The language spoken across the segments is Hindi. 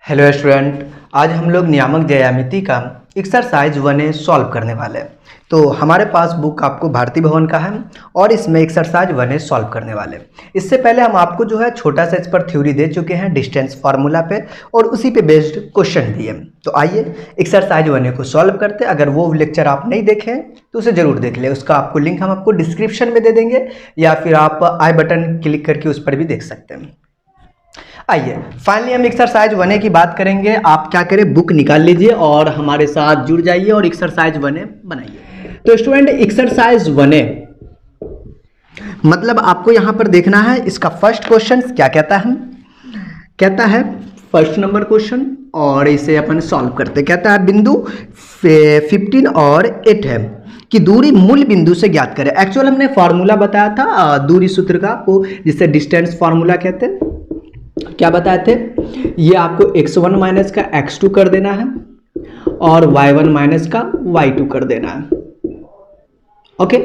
हेलो स्टूडेंट, आज हम लोग नियामक ज्यामिति का एक्सरसाइज 1A सॉल्व करने वाले हैं। तो हमारे पास बुक आपको भारती भवन का है और इसमें एक्सरसाइज 1A सॉल्व करने वाले हैं। इससे पहले हम आपको जो है छोटा सा इस पर थ्योरी दे चुके हैं डिस्टेंस फार्मूला पे, और उसी पे बेस्ड क्वेश्चन भी है। तो आइए एक्सरसाइज 1A को सॉल्व करते हैं। अगर वो लेक्चर आप नहीं देखें तो उसे जरूर देख लें, उसका आपको लिंक हम आपको डिस्क्रिप्शन में दे देंगे, या फिर आप आई बटन क्लिक करके उस पर भी देख सकते हैं। आइए फाइनली हम एक्सरसाइज 1A की बात करेंगे। आप क्या करें, बुक निकाल लीजिए और हमारे साथ जुड़ जाइए और एक्सरसाइज 1A बनाइए। तो स्टूडेंट, एक्सरसाइज 1A मतलब आपको यहां पर देखना है इसका फर्स्ट क्वेश्चन क्या कहता है। कहता है फर्स्ट नंबर क्वेश्चन, और इसे अपन सॉल्व करते। कहता है बिंदु 15 और 8 है कि दूरी मूल बिंदु से ज्ञात करें। एक्चुअल हमने फार्मूला बताया था दूरी सूत्र का, वो जिसे डिस्टेंस फार्मूला कहते हैं। क्या बताए थे, ये आपको x1 माइनस का x2 कर देना है और y1 माइनस का y2 कर देना है। ओके,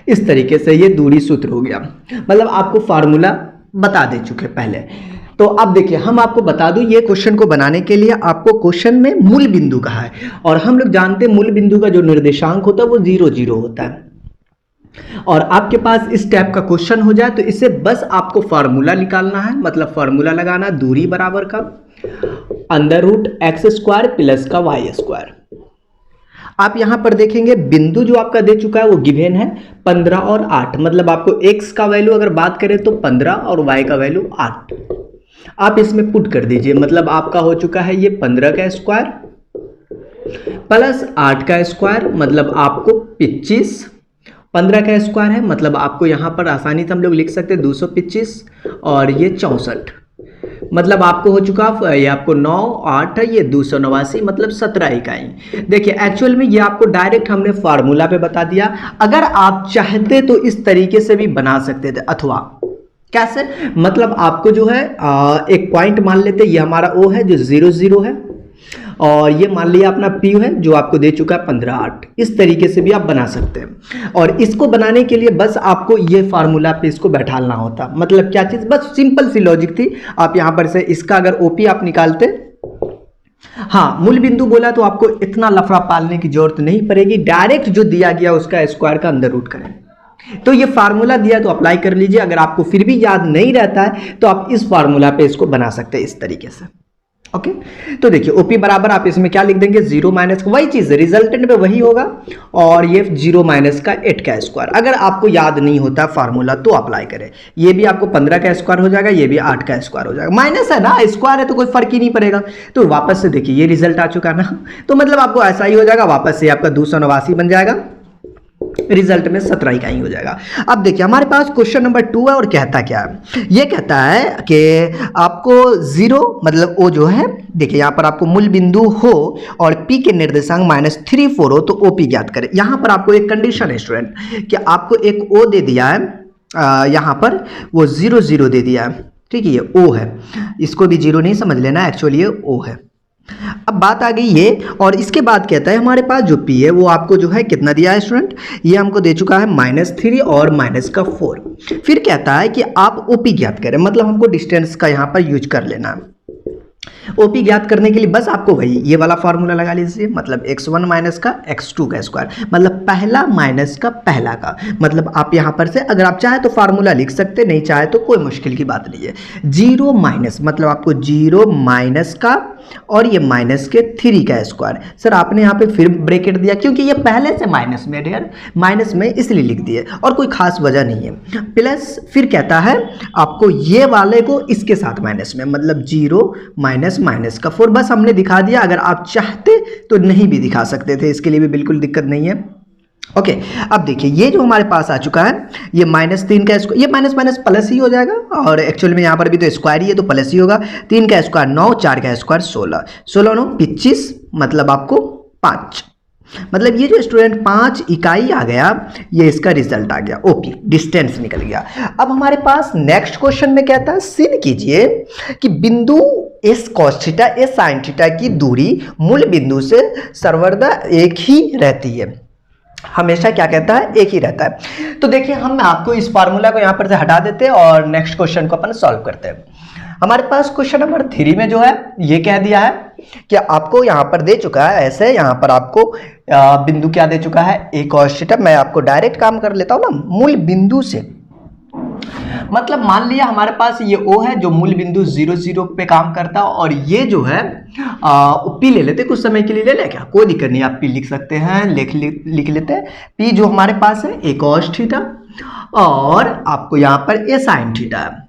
इस तरीके से ये दूरी सूत्र हो गया। मतलब आपको फार्मूला बता दे चुके पहले। तो अब देखिए, हम आपको बता दूं, ये क्वेश्चन को बनाने के लिए आपको क्वेश्चन में मूल बिंदु कहा है, और हम लोग जानते हैं मूल बिंदु का जो निर्देशांक होता है वो 0 0 होता है। और आपके पास इस टाइप का क्वेश्चन हो जाए तो इससे बस आपको फार्मूला निकालना है, मतलब फार्मूला लगाना, दूरी बराबर का √x² प्लस का y²। आप यहां पर देखेंगे बिंदु जो आपका दे चुका है वो गिवन है 15 और 8। मतलब आपको x का वैल्यू अगर बात करें तो 15 और y का वैल्यू 8 आप इसमें पुट कर दीजिए। मतलब आपका हो चुका है ये 15 का स्क्वायर प्लस 8 का स्क्वायर, मतलब आपको 25। 15 का स्क्वायर है, मतलब आपको यहाँ पर आसानी से हम लोग लिख सकते हैं 225, और ये 64। मतलब आपको हो चुका ये आपको 9 8 है, ये 289, मतलब 17 इकाई। देखिए एक्चुअल में ये आपको डायरेक्ट हमने फार्मूला पे बता दिया। अगर आप चाहते तो इस तरीके से भी बना सकते थे, अथवा कैसे, मतलब आपको जो है एक पॉइंट मान लेते, ये हमारा O है जो 0 0 है, और ये मान लिया अपना P है जो आपको दे चुका है 15 8। इस तरीके से भी आप बना सकते हैं। और इसको बनाने के लिए बस आपको ये फार्मूला पे इसको बैठालना होता। मतलब क्या चीज़, बस सिंपल सी लॉजिक थी। आप यहाँ पर से इसका अगर OP आप निकालते, हाँ मूल बिंदु बोला तो आपको इतना लफड़ा पालने की जरूरत नहीं पड़ेगी। डायरेक्ट जो दिया गया उसका स्क्वायर का अंदर रूट करें। तो ये फार्मूला दिया तो अप्लाई कर लीजिए। अगर आपको फिर भी याद नहीं रहता है तो आप इस फार्मूला पे इसको बना सकते हैं इस तरीके से। ओके, तो देखिए OP बराबर आप इसमें क्या लिख देंगे, 0 माइनस का, वही चीज रिजल्टेंट में वही होगा, और ये 0 माइनस का 8 का स्क्वायर। अगर आपको याद नहीं होता फार्मूला तो अप्लाई करें। ये भी आपको 15 का स्क्वायर हो जाएगा, ये भी 8 का स्क्वायर हो जाएगा। माइनस है ना, स्क्वायर है तो कोई फर्क ही नहीं पड़ेगा। तो वापस से देखिए ये रिजल्ट आ चुका ना, तो मतलब आपको ऐसा ही हो जाएगा, वापस से आपका 289 बन जाएगा, रिजल्ट में 17 इकाई हो जाएगा। अब देखिए हमारे पास क्वेश्चन नंबर 2 है, और कहता क्या है, ये कहता है कि आपको 0 मतलब O जो है, देखिए यहाँ पर आपको मूल बिंदु हो और P के निर्देशांक -3 4 हो तो OP ज्ञात करें। यहाँ पर आपको एक कंडीशन है स्टूडेंट कि आपको एक O दे दिया है, यहाँ पर वो 0 0 दे दिया है, ठीक है, ये O है, इसको भी 0 नहीं समझ लेना, एक्चुअली ये O है। अब बात आ गई ये, और इसके बाद कहता है हमारे पास जो P है वो आपको जो है कितना दिया है स्टूडेंट, ये हमको दे चुका है -3 और -4। फिर कहता है कि आप OP ज्ञात करें। मतलब हमको डिस्टेंस का यहाँ पर यूज कर लेना है। OP ज्ञात करने के लिए बस आपको वही ये वाला फार्मूला लगा लीजिए, मतलब x1 माइनस का x2 का स्क्वायर, मतलब पहला माइनस का पहला का। मतलब आप यहाँ पर से अगर आप चाहे तो फार्मूला लिख सकते, नहीं चाहे तो कोई मुश्किल की बात नहीं है। 0 माइनस मतलब आपको 0 माइनस का और ये माइनस के 3 का स्क्वायर। सर आपने यहाँ पे फिर ब्रैकेट दिया क्योंकि ये पहले से माइनस में है, माइनस में इसलिए लिख दिए, और कोई खास वजह नहीं है। प्लस फिर कहता है आपको ये वाले को इसके साथ माइनस में, मतलब 0 माइनस माइनस का 4। बस हमने दिखा दिया, अगर आप चाहते तो नहीं भी दिखा सकते थे, इसके लिए भी बिल्कुल दिक्कत नहीं है। ओके, अब देखिए ये जो हमारे पास आ चुका है, ये -3 का स्क्वायर, ये माइनस माइनस प्लस ही हो जाएगा, और एक्चुअल में यहाँ पर भी तो स्क्वायर ही है तो प्लस ही होगा। 3 का स्क्वायर 9, 4 का स्क्वायर 16, 16 9 25, मतलब आपको 5। मतलब ये जो स्टूडेंट 5 इकाई आ गया, ये इसका रिजल्ट आ गया, OP डिस्टेंस निकल गया। अब हमारे पास नेक्स्ट क्वेश्चन में कहता है सिन कीजिए कि बिंदु S cos theta S sin theta की दूरी मूल बिंदु से सर्वदा एक ही रहती है। हमेशा क्या कहता है, एक ही रहता है। तो देखिए हम आपको इस फार्मूला को यहाँ पर से हटा देते हैं और नेक्स्ट क्वेश्चन को अपन सॉल्व करते हैं। हमारे पास क्वेश्चन नंबर 3 में जो है ये कह दिया है कि आपको यहाँ पर दे चुका है ऐसे, यहाँ पर आपको बिंदु क्या दे चुका है, a cos थीटा। मैं आपको डायरेक्ट काम कर लेता हूँ ना मूल बिंदु से। मतलब मान लिया हमारे पास ये O है जो मूल बिंदु 0 0 पे काम करता है, और ये जो है P ले लेते, कुछ समय के लिए ले ले, क्या कोई दिक्कत नहीं, आप P लिख सकते हैं, लिख लेते हैं। P जो हमारे पास है a cos थीटा और आपको यहाँ पर a sin थीटा है।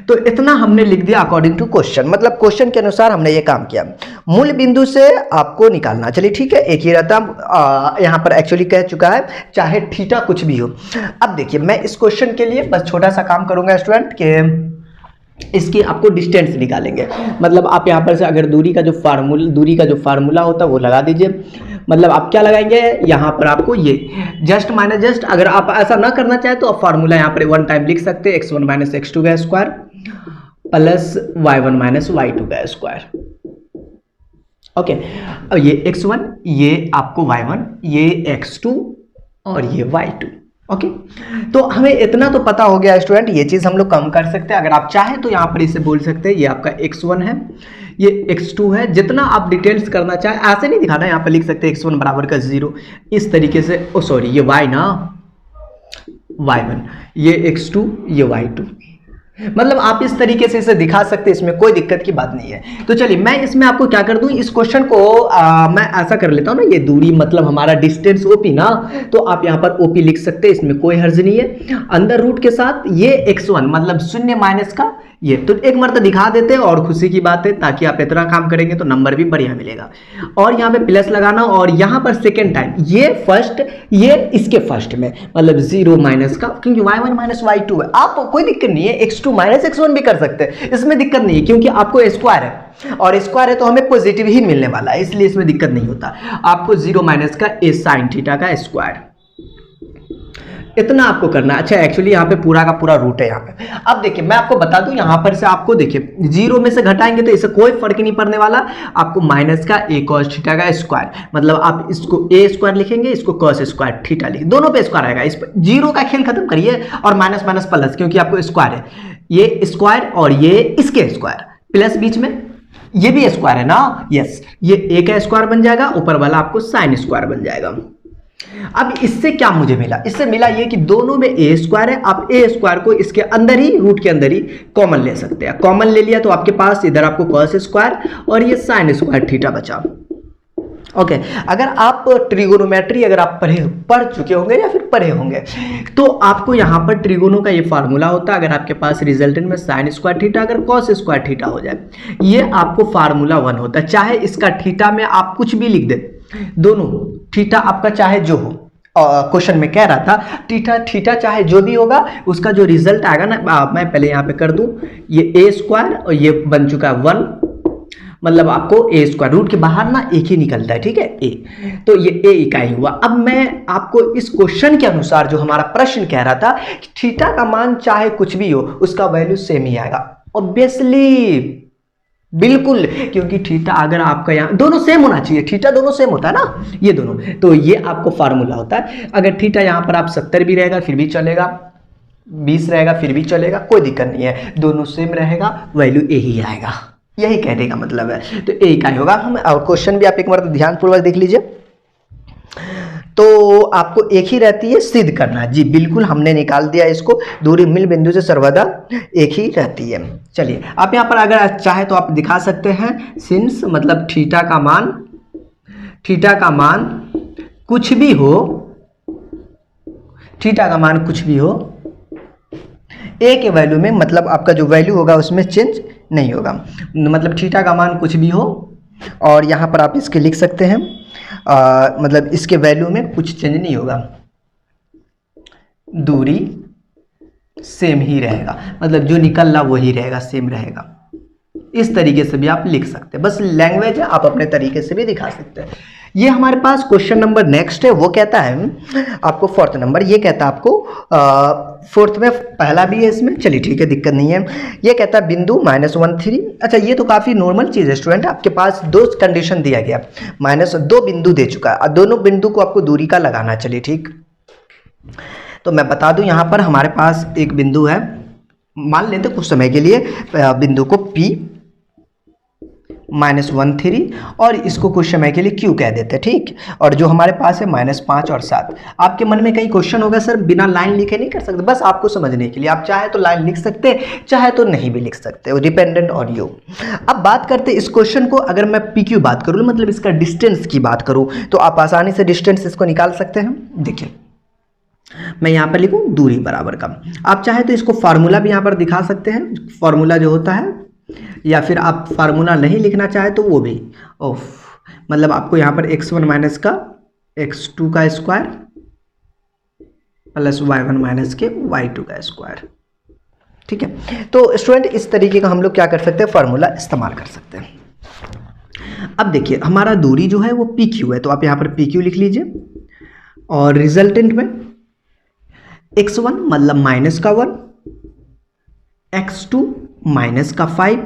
तो इतना हमने लिख दिया अकॉर्डिंग टू क्वेश्चन, मतलब क्वेश्चन के अनुसार हमने ये काम किया। मूल बिंदु से आपको निकालना, चलिए ठीक है, एक ही रहता, यहाँ पर एक्चुअली कह चुका है चाहे थीटा कुछ भी हो। अब देखिए मैं इस क्वेश्चन के लिए बस छोटा सा काम करूंगा स्टूडेंट के इसकी आपको डिस्टेंस निकालेंगे। मतलब आप यहाँ पर से अगर दूरी का जो फार्मूला होता है वो लगा दीजिए। मतलब आप क्या लगाएंगे यहाँ पर, आपको ये जस्ट माइनस जस्ट, अगर आप ऐसा ना करना चाहे तो आप फार्मूला यहाँ पर 1 टाइम लिख सकते हैं, x1 माइनस x2 का square plus y1 minus y2 का स्क्वायर। ओके, अब ये x1, ये आपको y1, ये x2 और ये y2। ओके, तो हमें इतना तो पता हो गया स्टूडेंट, ये चीज हम लोग कम कर सकते हैं। अगर आप चाहें तो यहाँ पर इसे बोल सकते हैं ये आपका x1 है, ये x2 है। जितना आप डिटेल्स करना चाहें, ऐसे नहीं दिखाना, यहाँ पर लिख सकते हैं x1 बराबर का 0 इस तरीके से। ओ सॉरी, ये y ना, y1, ये x2, ये y2। मतलब आप इस तरीके से इसे दिखा सकते हैं, इसमें कोई दिक्कत की बात नहीं है। तो चलिए मैं इसमें आपको क्या कर दूं, इस क्वेश्चन को मैं ऐसा कर लेता हूं ना, ये दूरी मतलब हमारा डिस्टेंस OP ना, तो आप यहां पर OP लिख सकते हैं, इसमें कोई हर्ज नहीं है। अंदर रूट के साथ ये x1 मतलब शून्य माइनस का ये, तो एक मरतबा दिखा देते हैं और खुशी की बात है, ताकि आप इतना काम करेंगे तो नंबर भी बढ़िया मिलेगा। और यहाँ पे प्लस लगाना, और यहाँ पर सेकेंड टाइम ये फर्स्ट, ये इसके फर्स्ट में, मतलब 0 माइनस का, क्योंकि y1 माइनस y2 है। आप कोई दिक्कत नहीं है, x2 माइनस x1 भी कर सकते हैं, इसमें दिक्कत नहीं है, क्योंकि आपको स्क्वायर है और स्क्वायर है तो हमें पॉजिटिव ही मिलने वाला है, इसलिए इसमें दिक्कत नहीं होता। आपको 0 माइनस का a sin थीटा का स्क्वायर, इतना आपको करना है। अच्छा, एक्चुअली यहाँ पे पूरा का पूरा रूट है यहाँ पे। अब देखिए मैं आपको बता दूं, यहाँ पर से आपको देखिए 0 में से घटाएंगे तो इससे कोई फर्क नहीं पड़ने वाला। आपको माइनस का a cos थीटा का स्क्वायर, मतलब आप इसको a स्क्वायर लिखेंगे, इसको cos स्क्वायर थीटा लिखेंगे, दोनों पे स्क्वायर आएगा। इस पर 0 का खेल खत्म करिए और माइनस माइनस प्लस, क्योंकि आपको स्क्वायर है, ये स्क्वायर और ये इसके स्क्वायर, प्लस बीच में ये भी स्क्वायर है ना, यस, ये a का स्क्वायर बन जाएगा, ऊपर वाला आपको साइन स्क्वायर बन जाएगा। अब इससे क्या मुझे मिला, इससे मिला ये कि दोनों में a स्क्वायर है। आप a स्क्वायर को इसके अंदर ही, रूट के अंदर ही कॉमन ले सकते हैं। कॉमन ले लिया तो आपके पास इधर आपको cos स्क्वायर और ये साइन स्क्वायर थीटा बचा। ओके, अगर आप ट्रिगोनोमेट्री अगर आप पढ़ चुके होंगे या फिर पढ़े होंगे तो आपको यहाँ पर ट्रिगोनो का ये फार्मूला होता है। अगर आपके पास रिजल्टेंट में साइन स्क्वायर थीटा अगर cos स्क्वायर थीटा हो जाए, ये आपको फार्मूला 1 होता है। चाहे इसका थीटा में आप कुछ भी लिख दे, दोनों थीटा आपका चाहे जो हो, क्वेश्चन में कह रहा था थीटा चाहे जो भी होगा, उसका जो रिजल्ट आएगा ना, मैं पहले यहाँ पे कर दूं, ये a स्क्वायर और ये बन चुका है 1, मतलब आपको a स्क्वायर, रूट के बाहर ना एक ही निकलता है, ठीक है, a, तो ये a इकाई हुआ। अब मैं आपको इस क्वेश्चन के अनुसार जो हमारा प्रश्न कह रहा था कि थीटा का मान चाहे कुछ भी हो उसका वैल्यू सेम ही आएगा, ऑब्वियसली, बिल्कुल, क्योंकि थीटा अगर आपका यहाँ दोनों सेम होना चाहिए, थीटा दोनों सेम होता है ना, ये दोनों, तो ये आपको फार्मूला होता है। अगर थीटा यहाँ पर आप 70 भी रहेगा फिर भी चलेगा, 20 रहेगा फिर भी चलेगा, कोई दिक्कत नहीं है, दोनों सेम रहेगा, वैल्यू ए ही आएगा, यही कहने का मतलब है। तो ए इकाई होगा। हम और क्वेश्चन भी आप एक बार ध्यानपूर्वक देख लीजिए, तो आपको एक ही रहती है, सिद्ध करना है जी, बिल्कुल हमने निकाल दिया इसको, दूरी मूल बिंदु से सर्वदा एक ही रहती है। चलिए आप यहाँ पर अगर चाहे तो आप दिखा सकते हैं, सिंस मतलब थीटा का मान कुछ भी हो, थीटा का मान कुछ भी हो, ए के वैल्यू में, मतलब आपका जो वैल्यू होगा उसमें चेंज नहीं होगा, मतलब थीटा का मान कुछ भी हो, और यहाँ पर आप इसके लिख सकते हैं मतलब इसके वैल्यू में कुछ चेंज नहीं होगा, दूरी सेम ही रहेगा, मतलब जो निकल रहा वही रहेगा, सेम रहेगा। इस तरीके से भी आप लिख सकते हैं, बस लैंग्वेज है, आप अपने तरीके से भी दिखा सकते हैं। ये हमारे पास क्वेश्चन नंबर नेक्स्ट है, वो कहता है आपको 4th नंबर, ये कहता है आपको 4th में पहला भी है इसमें, चलिए ठीक है, दिक्कत नहीं है। ये कहता है बिंदु -1 3, अच्छा ये तो काफ़ी नॉर्मल चीज़ है स्टूडेंट, आपके पास 2 कंडीशन दिया गया, -2 बिंदु दे चुका है, दोनों बिंदु को आपको दूरी का लगाना, चलिए ठीक। तो मैं बता दूं यहाँ पर हमारे पास एक बिंदु है मान लेते कुछ समय के लिए बिंदु को P -1 3 और इसको कुछ समय के लिए Q कह देते हैं, ठीक। और जो हमारे पास है -5 और 7। आपके मन में कई क्वेश्चन होगा सर बिना लाइन लिखे नहीं कर सकते, बस आपको समझने के लिए आप चाहे तो लाइन लिख सकते हैं, चाहे तो नहीं भी लिख सकते, वो डिपेंडेंट ऑन यू। अब बात करते हैं इस क्वेश्चन को, अगर मैं PQ बात करूँ मतलब इसका डिस्टेंस की बात करूँ तो आप आसानी से डिस्टेंस इसको निकाल सकते हैं। देखिए मैं यहाँ पर लिखूँ दूरी बराबर का, आप चाहे तो इसको फार्मूला भी यहाँ पर दिखा सकते हैं, फार्मूला जो होता है, या फिर आप फार्मूला नहीं लिखना चाहे तो वो भी मतलब आपको यहाँ पर x1 माइनस का x2 का स्क्वायर प्लस y1 माइनस के y2 का स्क्वायर, ठीक है। तो स्टूडेंट इस तरीके का हम लोग क्या कर सकते हैं, फार्मूला इस्तेमाल कर सकते हैं। अब देखिए हमारा दूरी जो है वो PQ है, तो आप यहाँ पर PQ लिख लीजिए और रिजल्टेंट में x1 मतलब माइनस का 1, x2 माइनस का 5,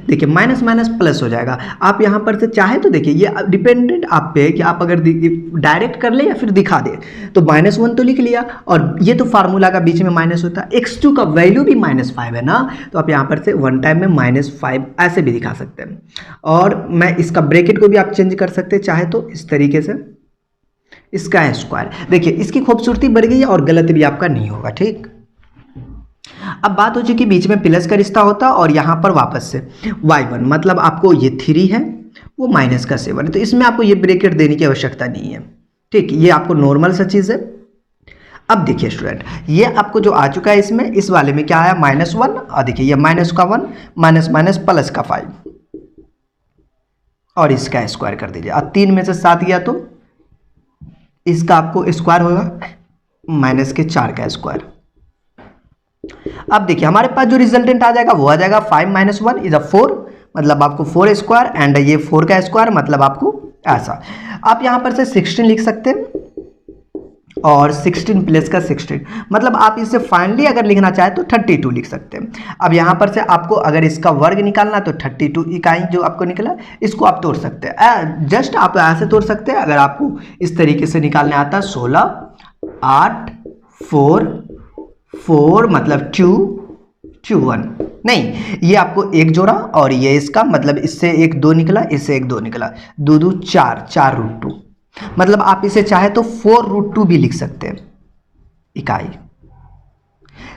देखिए माइनस माइनस प्लस हो जाएगा। आप यहाँ पर से चाहे तो देखिए ये डिपेंडेंट आप पे है कि आप अगर डायरेक्ट कर ले या फिर दिखा दे, तो -1 तो लिख लिया और ये तो फार्मूला का बीच में माइनस होता है, x2 का वैल्यू भी -5 है ना, तो आप यहाँ पर से वन टाइम में -5 ऐसे भी दिखा सकते हैं। और मैं इसका ब्रैकेट को भी आप चेंज कर सकते हैं चाहे तो इस तरीके से, इसका स्क्वायर। देखिए इसकी खूबसूरती बढ़ गई है और गलत भी आपका नहीं होगा, ठीक। अब बात हो चुकी बीच में प्लस का रिश्ता होता और यहाँ पर वापस से y1 मतलब आपको ये 3 है वो माइनस का 7 है, तो इसमें आपको ये ब्रैकेट देने की आवश्यकता नहीं है, ठीक। ये आपको नॉर्मल सा चीज़ है। अब देखिए स्टूडेंट ये आपको जो आ चुका है इसमें, इस वाले में क्या आया -1 और देखिए ये माइनस का 1 माइनस माइनस प्लस का 5 और इसका स्क्वायर कर दीजिए। अब 3 में से 7 गया तो इसका आपको स्क्वायर होगा -4 का स्क्वायर। अब देखिए हमारे पास जो रिजल्टेंट आ जाएगा वो आ जाएगा 5 - 1 इज 4 मतलब आपको 4 स्क्वायर एंड ये 4 का स्क्वायर मतलब आपको ऐसा। आप यहाँ पर से 16 लिख सकते हैं और 16 प्लस का 16 मतलब आप इसे फाइनली अगर लिखना चाहे तो 32 लिख सकते हैं। अब यहाँ पर से आपको अगर इसका वर्ग निकालना तो 32 इकाई जो आपको निकला इसको आप तोड़ सकते हैं, जस्ट आप ऐसे तोड़ सकते हैं। अगर आपको इस तरीके से निकालने आता है 16 8 4 4 मतलब 2 1 नहीं, ये आपको एक जोड़ा और ये इसका मतलब इससे 1 2 निकला, इससे 1 2 निकला, 2 2 4 √2 मतलब आप इसे चाहे तो 4√2 भी लिख सकते हैं इकाई।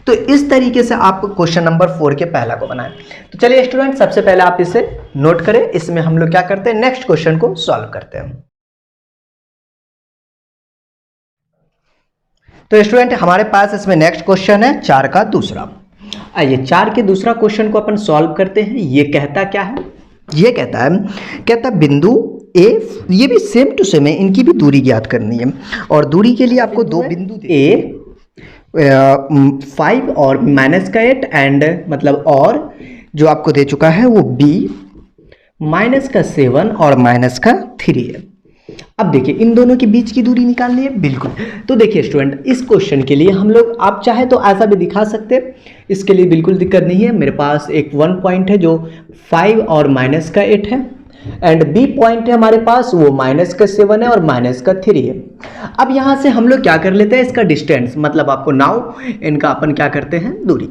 तो इस तरीके से आप क्वेश्चन नंबर 4 के पहला को बनाएं। तो चलिए स्टूडेंट सबसे पहले आप इसे नोट करें, इसमें हम लोग क्या करते हैं नेक्स्ट क्वेश्चन को सॉल्व करते हैं। तो स्टूडेंट हमारे पास इसमें नेक्स्ट क्वेश्चन है 4 का दूसरा। आइए 4 के दूसरा क्वेश्चन को अपन सॉल्व करते हैं। ये कहता क्या है, ये कहता बिंदु ए, ये भी सेम टू सेम है, इनकी भी दूरी ज्ञात करनी है और दूरी के लिए आपको दो बिंदु ए 5 और -8 एंड मतलब और जो आपको दे चुका है वो बी -7 और -3 है। अब देखिए इन दोनों के बीच की दूरी निकालनी है बिल्कुल। तो देखिए स्टूडेंट इस क्वेश्चन के लिए हम लोग आप चाहे तो ऐसा भी दिखा सकते हैं, इसके लिए बिल्कुल दिक्कत नहीं है। मेरे पास एक 1 पॉइंट है जो 5 और -8 है एंड बी पॉइंट है हमारे पास वो -7 है और -3 है। अब यहां से हम लोग क्या कर लेते हैं इसका डिस्टेंस मतलब आपको नाउ इनका अपन क्या करते हैं दूरी।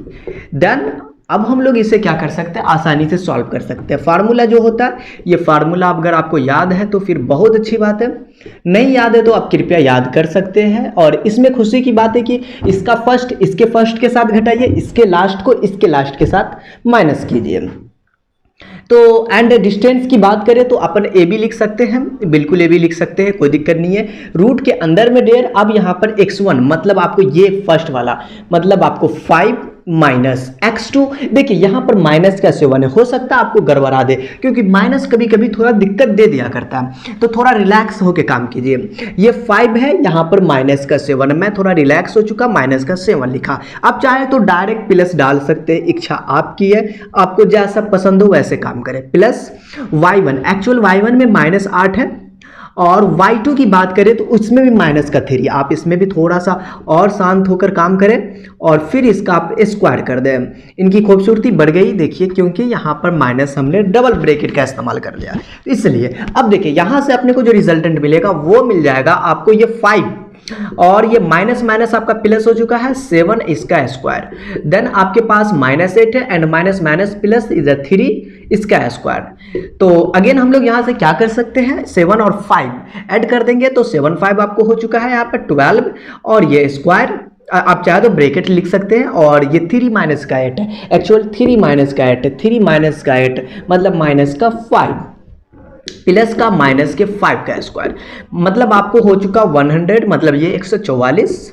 देन अब हम लोग इसे क्या कर सकते हैं आसानी से सॉल्व कर सकते हैं। फार्मूला जो होता है ये फार्मूला अगर आपको याद है तो फिर बहुत अच्छी बात है, नहीं याद है तो आप कृपया याद कर सकते हैं। और इसमें खुशी की बात है कि इसका फर्स्ट इसके फर्स्ट के साथ घटाइए, इसके लास्ट को इसके लास्ट के साथ माइनस कीजिए। तो एंड डिस्टेंस की बात करें तो अपन ए बी लिख सकते हैं, बिल्कुल ए बी लिख सकते हैं, कोई दिक्कत नहीं है। रूट के अंदर में डेयर, अब यहाँ पर x1 मतलब आपको ये फर्स्ट वाला मतलब आपको 5 -x2 देखिए यहाँ पर -7 है, हो सकता है आपको गड़बड़ा दे क्योंकि माइनस कभी कभी थोड़ा दिक्कत दे दिया करता है, तो थोड़ा रिलैक्स होके काम कीजिए। ये 5 है, यहाँ पर -7 है, मैं थोड़ा रिलैक्स हो चुका -7 लिखा। आप चाहे तो डायरेक्ट प्लस डाल सकते हैं, इच्छा आपकी है, आपको जैसा पसंद हो वैसे काम करें। प्लस y1 एक्चुअल y1 में -8 है और y2 की बात करें तो उसमें भी -3, आप इसमें भी थोड़ा सा और शांत होकर काम करें और फिर इसका आप स्क्वायर कर दें। इनकी खूबसूरती बढ़ गई देखिए क्योंकि यहाँ पर माइनस हमने डबल ब्रैकेट का इस्तेमाल कर लिया, इसलिए अब देखिए यहाँ से अपने को जो रिजल्टेंट मिलेगा वो मिल जाएगा आपको ये 5 और ये माइनस माइनस आपका प्लस हो चुका है 7 इसका स्क्वायर। देन आपके पास -8 है and minus minus plus is 3 इसका स्क्वायर। तो अगेन हम लोग यहाँ से क्या कर सकते हैं, 7 और 5 ऐड कर देंगे तो 7 5 आपको हो चुका है यहाँ पर 12 और ये स्क्वायर आप चाहे तो ब्रैकेट लिख सकते हैं और ये 3 माइनस का 8 है, एक्चुअल 3 माइनस का 8 है, 3 माइनस का 8 मतलब माइनस का 5 प्लस का माइनस के 5 का स्क्वायर, मतलब आपको हो चुका 100, मतलब ये 144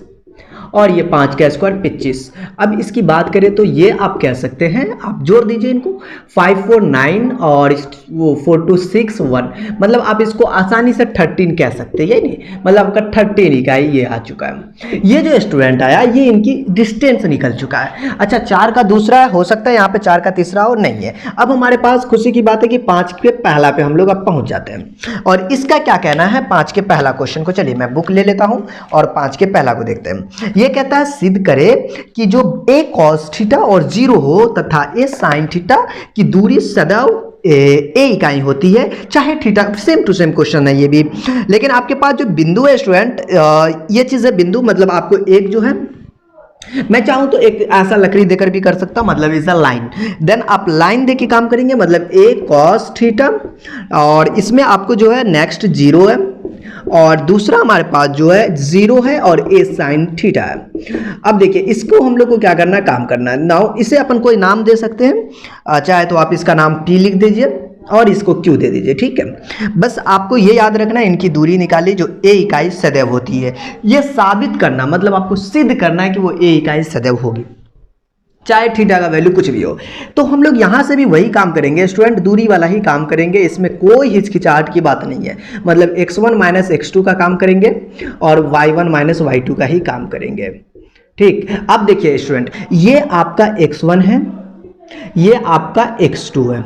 और ये 5 का स्क्वायर 25। अब इसकी बात करें तो ये आप कह सकते हैं, आप जोड़ दीजिए इनको 5 4 9 और वो 4 2 6 1, मतलब आप इसको आसानी से 13 कह सकते हैं, ये नहीं मतलब आपका 13 इकाई ये आ चुका है। ये जो स्टूडेंट आया ये इनकी डिस्टेंस निकल चुका है। अच्छा 4 का दूसरा है, हो सकता है यहाँ पे 4 का तीसरा और नहीं है। अब हमारे पास खुशी की बात है कि 5 के पहला पे हम लोग अब पहुंच जाते हैं और इसका क्या कहना है 5 के पहला क्वेश्चन को। चलिए मैं बुक ले लेता हूं और 5 के पहला को देखते हैं। ये कहता है सिद्ध करे कि जो a cos थीटा और 0 हो तथा a sin थीटा की दूरी सदैव ए इकाई होती है चाहे theta, same to same question है ये भी, लेकिन आपके पास जो बिंदु है स्टूडेंट, ये चीज है बिंदु, मतलब आपको एक जो है मैं चाहूं तो एक ऐसा लकड़ी देकर भी कर सकता हूं, मतलब इज अ लाइन। देन आप लाइन देके काम करेंगे, मतलब a cos थीटा और इसमें आपको जो है नेक्स्ट 0 है और दूसरा हमारे पास जो है 0 है और a sin थीटा है। अब देखिए इसको हम लोग को क्या करना है, काम करना है। नाउ इसे अपन कोई नाम दे सकते हैं, चाहे तो आप इसका नाम p लिख दीजिए और इसको q दे दीजिए, ठीक है। बस आपको ये याद रखना है इनकी दूरी निकाली जो a इकाई सदैव होती है, ये साबित करना, मतलब आपको सिद्ध करना है कि वो a इकाई सदैव होगी चाहे थीटा का वैल्यू कुछ भी हो। तो हम लोग यहाँ से भी वही काम करेंगे स्टूडेंट, दूरी वाला ही काम करेंगे, इसमें कोई हिचकिचाहट की बात नहीं है। मतलब x1 माइनस x2 का काम करेंगे और y1 माइनस y2 का ही काम करेंगे, ठीक। अब देखिए स्टूडेंट, ये आपका x1 है, ये आपका x2 है,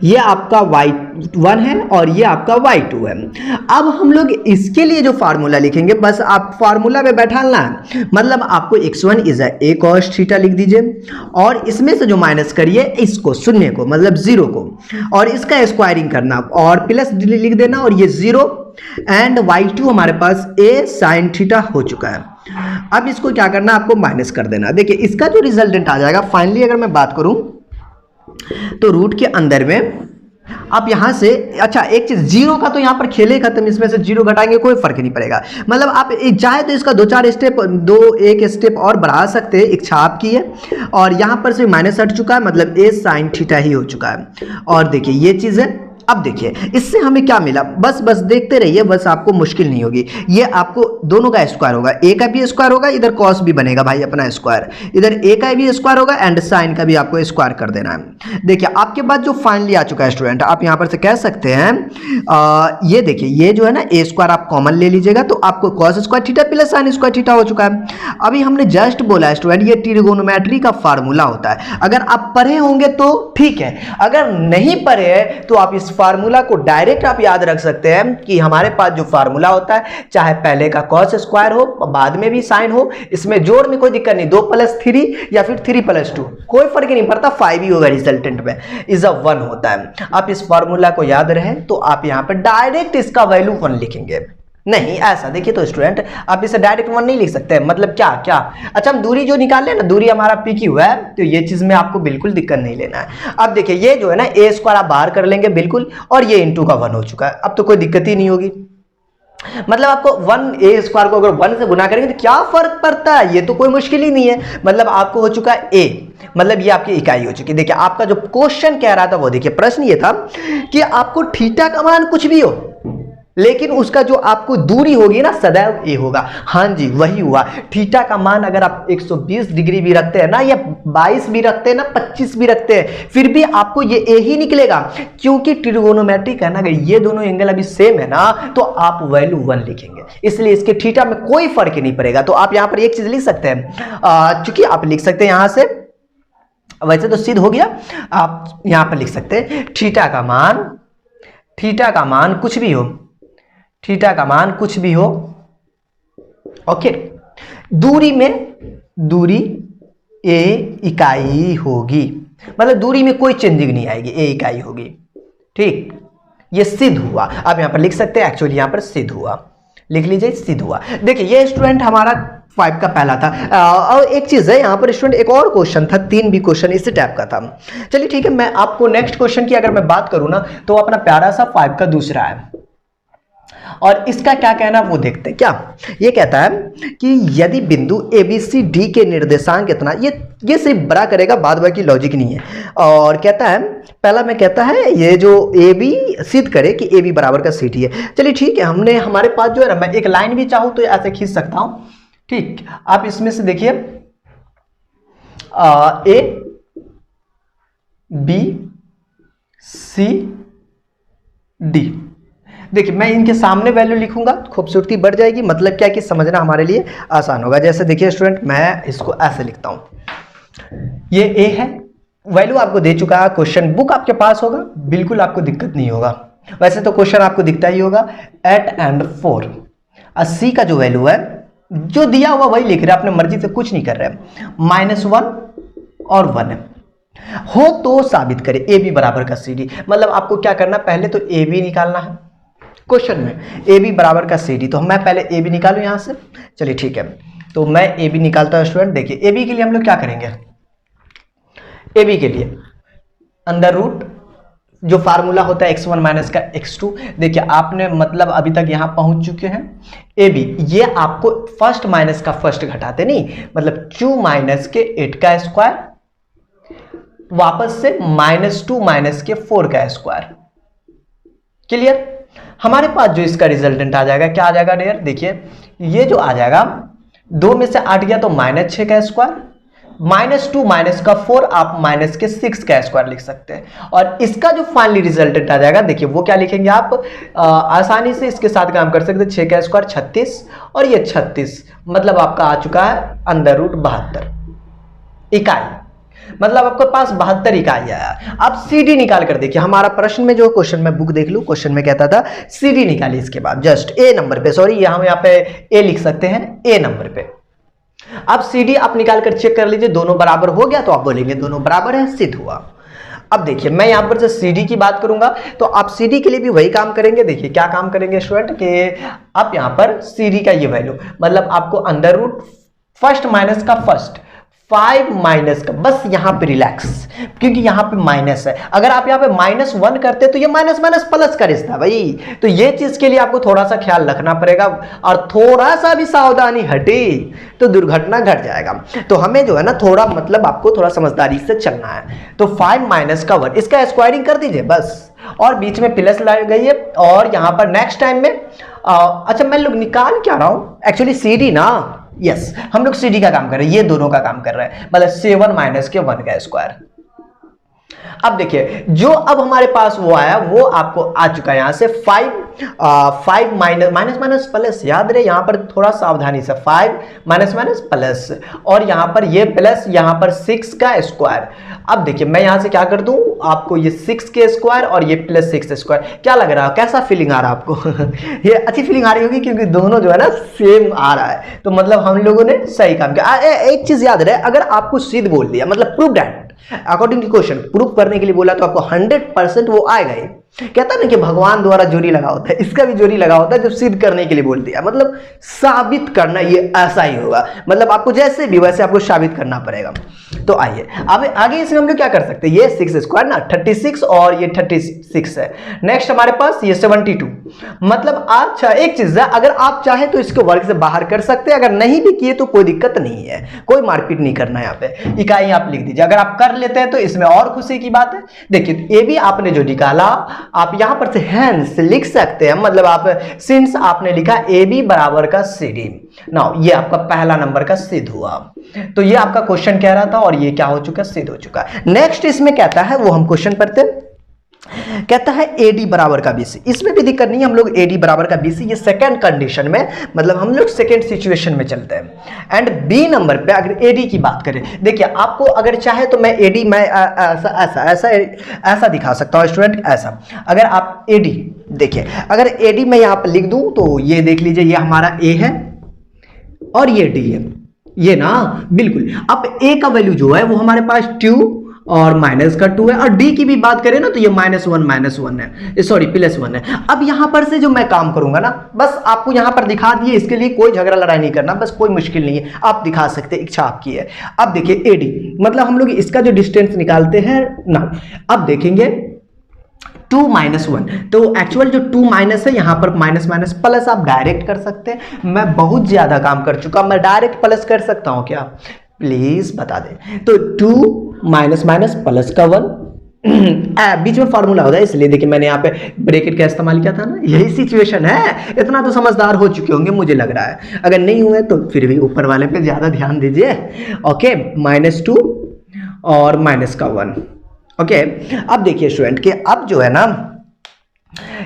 ये आपका y1 है और ये आपका y2 है। अब हम लोग इसके लिए जो फार्मूला लिखेंगे, बस आप फार्मूला में बैठाना है, मतलब आपको x1 is a cos theta लिख दीजिए और इसमें से जो माइनस करिए इसको, शून्य को मतलब 0 को, और इसका स्क्वायरिंग करना और प्लस लिख देना और ये 0 एंड y2 हमारे पास a sin थीटा हो चुका है। अब इसको क्या करना, आपको माइनस कर देना। देखिए इसका जो रिजल्टेंट आ जाएगा फाइनली, अगर मैं बात करूं तो रूट के अंदर में आप यहां से, अच्छा एक चीज 0 का तो यहां पर खेले खत्म, इसमें से 0 घटाएंगे कोई फर्क नहीं पड़ेगा। मतलब आप चाहे तो इसका 2-4 स्टेप, एक स्टेप और बढ़ा सकते हैं, इच्छा आपकी है। और यहां पर से माइनस हट चुका है, मतलब a sin थीटा ही हो चुका है। और देखिए ये चीज है। अब देखिए इससे हमें क्या मिला, बस देखते रहिए, बस आपको मुश्किल नहीं होगी। ये आपको दोनों का स्क्वायर होगा, a का भी स्क्वायर होगा, इधर cos भी बनेगा भाई अपना स्क्वायर, इधर a का भी स्क्वायर होगा एंड sin का भी आपको स्क्वायर कर देना है। देखिए आपके पास जो फाइनली आ चुका है स्टूडेंट, आप यहां पर से कह सकते हैं ये देखिए, ये जो है ना a स्क्वायर आप कॉमन ले लीजिएगा तो आपको cos square theta plus sin square theta हो चुका है। अभी हमने जस्ट बोला है स्टूडेंट, ये ट्रिगोनोमेट्री का फार्मूला होता है। अगर आप पढ़े होंगे तो ठीक है, अगर नहीं पढ़े तो आप इस फार्मूला को डायरेक्ट आप याद रख सकते हैं कि हमारे पास जो फार्मूला होता है, चाहे पहले का cos स्क्वायर हो बाद में भी sin हो, इसमें जोड़ में कोई दिक्कत नहीं, 2 + 3 या फिर 3 + 2 कोई फर्क नहीं पड़ता, 5 ही होगा रिजल्टेंट में, इज अ 1 होता है। आप इस फार्मूला को याद रहे तो आप यहां पर डायरेक्ट इसका वैल्यू 1 लिखेंगे। नहीं ऐसा देखिए तो स्टूडेंट, आप इसे डायरेक्ट 1 नहीं लिख सकते, मतलब क्या क्या, अच्छा हम दूरी जो निकाल ले ना, दूरी हमारा p की हुआ है, तो ये चीज में आपको बिल्कुल दिक्कत नहीं लेना है। अब देखिए ये जो है ना a स्क्वायर आप बाहर कर लेंगे बिल्कुल, और ये इंटू का 1 हो चुका है, अब तो कोई दिक्कत ही नहीं होगी। मतलब आपको 1 a स्क्वायर को अगर 1 से गुना करेंगे तो क्या फर्क पड़ता है, ये तो कोई मुश्किल ही नहीं है। मतलब आपको हो चुका है a, मतलब ये आपकी इकाई हो चुकी है। देखिए आपका जो क्वेश्चन कह रहा था वो देखिए, प्रश्न ये था कि आपको थीटा का मान कुछ भी हो लेकिन उसका जो आपको दूरी होगी ना सदैव a होगा। हाँ जी वही हुआ, थीटा का मान अगर आप 120 डिग्री भी रखते हैं ना, या 22 भी रखते हैं ना, 25 भी रखते हैं, फिर भी आपको ये a ही निकलेगा, क्योंकि ट्रिगोनोमेट्री कहना कि ये दोनों एंगल अभी सेम है ना, तो आप वैल्यू 1 लिखेंगे, इसलिए इसके थीटा में कोई फर्क नहीं पड़ेगा। तो आप यहां पर एक चीज लिख सकते हैं, चूंकि आप लिख सकते हैं यहां से, वैसे तो सिद्ध हो गया, आप यहां पर लिख सकते हैं थीटा का मान कुछ भी हो, थीटा का मान कुछ भी हो, ओके, दूरी a इकाई होगी, मतलब दूरी में कोई चेंजिंग नहीं आएगी, a इकाई होगी, ठीक। ये सिद्ध हुआ, आप यहां पर लिख सकते हैं, एक्चुअली यहां पर सिद्ध हुआ, लिख लीजिए, सिद्ध हुआ। देखिए ये स्टूडेंट हमारा 5 का पहला था। और एक चीज है यहाँ पर स्टूडेंट, एक और क्वेश्चन था, 3 भी क्वेश्चन इसी टाइप का था। चलिए ठीक है, मैं आपको नेक्स्ट क्वेश्चन की अगर मैं बात करूँ ना, तो अपना प्यारा सा 5 का दूसरा है, और इसका क्या कहना वो देखते हैं। क्या ये कहता है कि यदि बिंदु ABCD के निर्देशांक इतना, ये सिर्फ बड़ा करेगा, बाद बाकी लॉजिक नहीं है। और कहता है पहला में कहता है ये जो AB सिद्ध करे कि AB बराबर का CD है। चलिए ठीक है, हमने हमारे पास जो है ना, मैं एक लाइन भी चाहूं तो ऐसे खींच सकता हूं। ठीक, आप इसमें से देखिए ABCD, देखिए मैं इनके सामने वैल्यू लिखूंगा, खूबसूरती बढ़ जाएगी, मतलब क्या कि समझना हमारे लिए आसान होगा। जैसे देखिए स्टूडेंट, मैं इसको ऐसे लिखता हूं, ये A है, वैल्यू आपको दे चुका है, क्वेश्चन बुक आपके पास होगा, बिल्कुल आपको दिक्कत नहीं होगा। वैसे तो क्वेश्चन आपको दिखता ही होगा 8 and 4। C का जो वैल्यू है, जो दिया हुआ वही लिख रहे हैं, अपने मर्जी से कुछ नहीं कर रहे हैं। -1 और 1 है, हो तो साबित करें AB बराबर का CD। मतलब आपको क्या करना, पहले तो AB निकालना है क्वेश्चन में, AB बराबर का CD। तो मैं पहले AB निकालूं यहां से। चलिए ठीक है, तो मैं AB निकालता हूं स्टूडेंट। देखिए AB के लिए हम लोग क्या करेंगे, AB के लिए अंडर रूट जो फार्मूला होता है x1 माइनस का x2। देखिए आपने मतलब अभी तक यहां पहुंच चुके हैं। AB ये आपको फर्स्ट माइनस का फर्स्ट घटाते नहीं, मतलब 2 माइनस के 8 का स्क्वायर, वापस से -2 माइनस के 4 का स्क्वायर। क्लियर? हमारे पास जो इसका रिजल्टेंट आ जाएगा, क्या आ जाएगा डियर, देखिए ये जो आ जाएगा, 2 में से 8 गया तो -6 का स्क्वायर, -2 माइनस का 4, आप माइनस के 6 का स्क्वायर लिख सकते हैं। और इसका जो फाइनली रिजल्टेंट आ जाएगा, देखिए वो क्या लिखेंगे आप, आसानी से इसके साथ काम कर सकते हैं। 6 का स्क्वायर 36 और ये 36, मतलब आपका आ चुका है अंडर रूट 72 इकाई, मतलब आपके पास 72 इकाई आया। अब CD निकाल कर देखिए, हमारा प्रश्न में जो क्वेश्चन में बुक देख लूं, क्वेश्चन में कहता था CD निकालिए, इसके बाद जस्ट A नंबर पे, सॉरी यहाँ पे A लिख सकते हैं, A नंबर पे। अब CD आप निकाल कर चेक कर लीजिए, दोनों बराबर हो गया तो आप बोलेंगे दोनों बराबर है, सिद्ध हुआ। अब देखिए मैं यहां पर से CD की बात करूंगा, तो आप CD के लिए भी वही काम करेंगे। देखिए क्या काम करेंगे स्टूडेंट, कि आप यहां पर CD का ये वैल्यू, मतलब आपको अंडर रूट फर्स्ट माइनस का फर्स्ट, 5 माइनस का, बस यहां पे रिलैक्स, क्योंकि यहां पे माइनस है। अगर आप यहां पे -1 करते तो ये माइनस माइनस प्लस का रिश्ता भाई, तो ये चीज के लिए आपको थोड़ा सा ख्याल रखना पड़ेगा, और थोड़ा सा भी सावधानी हटे तो दुर्घटना घट जाएगा। तो हमें जो है ना, थोड़ा मतलब आपको थोड़ा समझदारी से चलना है। तो 5 माइनस का 1, इसका स्क्वायरिंग कर दीजिए बस, और बीच में प्लस लगाइए। और यहां पर नेक्स्ट टाइम में अच्छा मैं लोग निकाल क्या रहा हूं, एक्चुअली CD ना, यस हम लोग CD का काम कर रहे हैं, ये दोनों का काम कर रहे हैं, मतलब 7 माइनस के 1 का स्क्वायर। अब देखिए जो अब हमारे पास वो आया, वो आपको आ चुका है यहां से 5 माइनस माइनस प्लस, याद रहे यहां पर थोड़ा सावधानी से, 5 माइनस माइनस प्लस, और यहां पर ये प्लस, यहां पर 6 का स्क्वायर। अब देखिए मैं यहां से क्या कर दूं, आपको ये 6 के स्क्वायर और ये प्लस 6 स्क्वायर, क्या लग रहा है, कैसा फीलिंग आ रहा है आपको ये अच्छी फीलिंग आ रही होगी, क्योंकि दोनों जो है ना सेम आ रहा है, तो मतलब हम लोगों ने सही काम किया। एक चीज याद रहे, अगर आपको सिद्ध बोल दिया, मतलब prove that, according to question, proof करने के लिए बोला, तो आपको 100% वो आएगा ही। कहता है ना कि भगवान द्वारा जोड़ी लगा होता है, इसका भी जोड़ी लगा होता है जब सिद्ध करने के लिए बोल दिया, मतलब साबित करना, ये ऐसा ही होगा, मतलब आपको जैसे भी वैसे आपको साबित करना पड़ेगा। तो आइए अब आगे इसमें हम लोग क्या कर सकते हैं, ये 6 स्क्वायर ना 36 और ये 36 है। नेक्स्ट हमारे पास ये 72, मतलब अच्छा एक चीज है, अगर आप चाहे तो इसको वर्ग से बाहर कर सकते हैं, अगर नहीं भी किए तो कोई दिक्कत नहीं है, कोई मारपीट नहीं करना है। यहाँ पे इकाई आप लिख दीजिए, अगर आप कर लेते हैं तो इसमें और खुशी की बात है। देखिए ये भी आपने जो निकाला, आप यहां पर से हैंस लिख सकते हैं, मतलब आप सिंस आपने लिखा AB बराबर का CD, नाउ ये आपका पहला नंबर का सिद्ध हुआ। तो ये आपका क्वेश्चन कह रहा था, और ये क्या हो चुका, सिद्ध हो चुका। नेक्स्ट इसमें कहता है, वो हम क्वेश्चन पढ़ते हैं, कहता है AD बराबर का BC। इसमें भी दिक्कत नहीं है, हम लोग AD बराबर का BC, ये सेकंड कंडीशन में, मतलब हम लोग सेकंड सिचुएशन में चलते हैं। एंड B नंबर पे अगर AD की बात करें, देखिए आपको अगर चाहे तो मैं AD मैं ऐसा दिखा सकता हूं स्टूडेंट, ऐसा अगर आप AD देखिए, अगर AD मैं यहां पर लिख दूं तो ये देख लीजिए, ये हमारा A है और ये D है, ये ना बिल्कुल। अब A का वैल्यू जो है वो हमारे पास 2 और माइनस का 2 है, और डी की भी बात करें ना तो ये -1 है, सॉरी +1 है। अब यहां पर से जो मैं काम करूंगा ना, बस आपको यहां पर दिखा दिए, इसके लिए कोई झगड़ा लड़ाई नहीं करना, बस कोई मुश्किल नहीं है, आप दिखा सकते, इच्छा आपकी है। अब देखिए एडी, मतलब हम लोग इसका जो डिस्टेंस निकालते हैं ना, अब देखेंगे 2 - 1, तो एक्चुअल जो 2 माइनस है यहाँ पर माइनस माइनस प्लस आप डायरेक्ट कर सकते हैं। मैं बहुत ज्यादा काम कर चुका, मैं डायरेक्ट प्लस कर सकता हूँ क्या, प्लीज बता दें। तो 2 माइनस माइनस प्लस का 1, बीच में फॉर्मूला होता है, इसलिए देखिए मैंने यहाँ पे ब्रैकेट का इस्तेमाल किया था ना, यही सिचुएशन है। इतना तो समझदार हो चुके होंगे मुझे लग रहा है, अगर नहीं हुए तो फिर भी ऊपर वाले पे ज्यादा ध्यान दीजिए। ओके, -2 और माइनस का 1। ओके, अब देखिए स्टूडेंट कि अब जो है ना,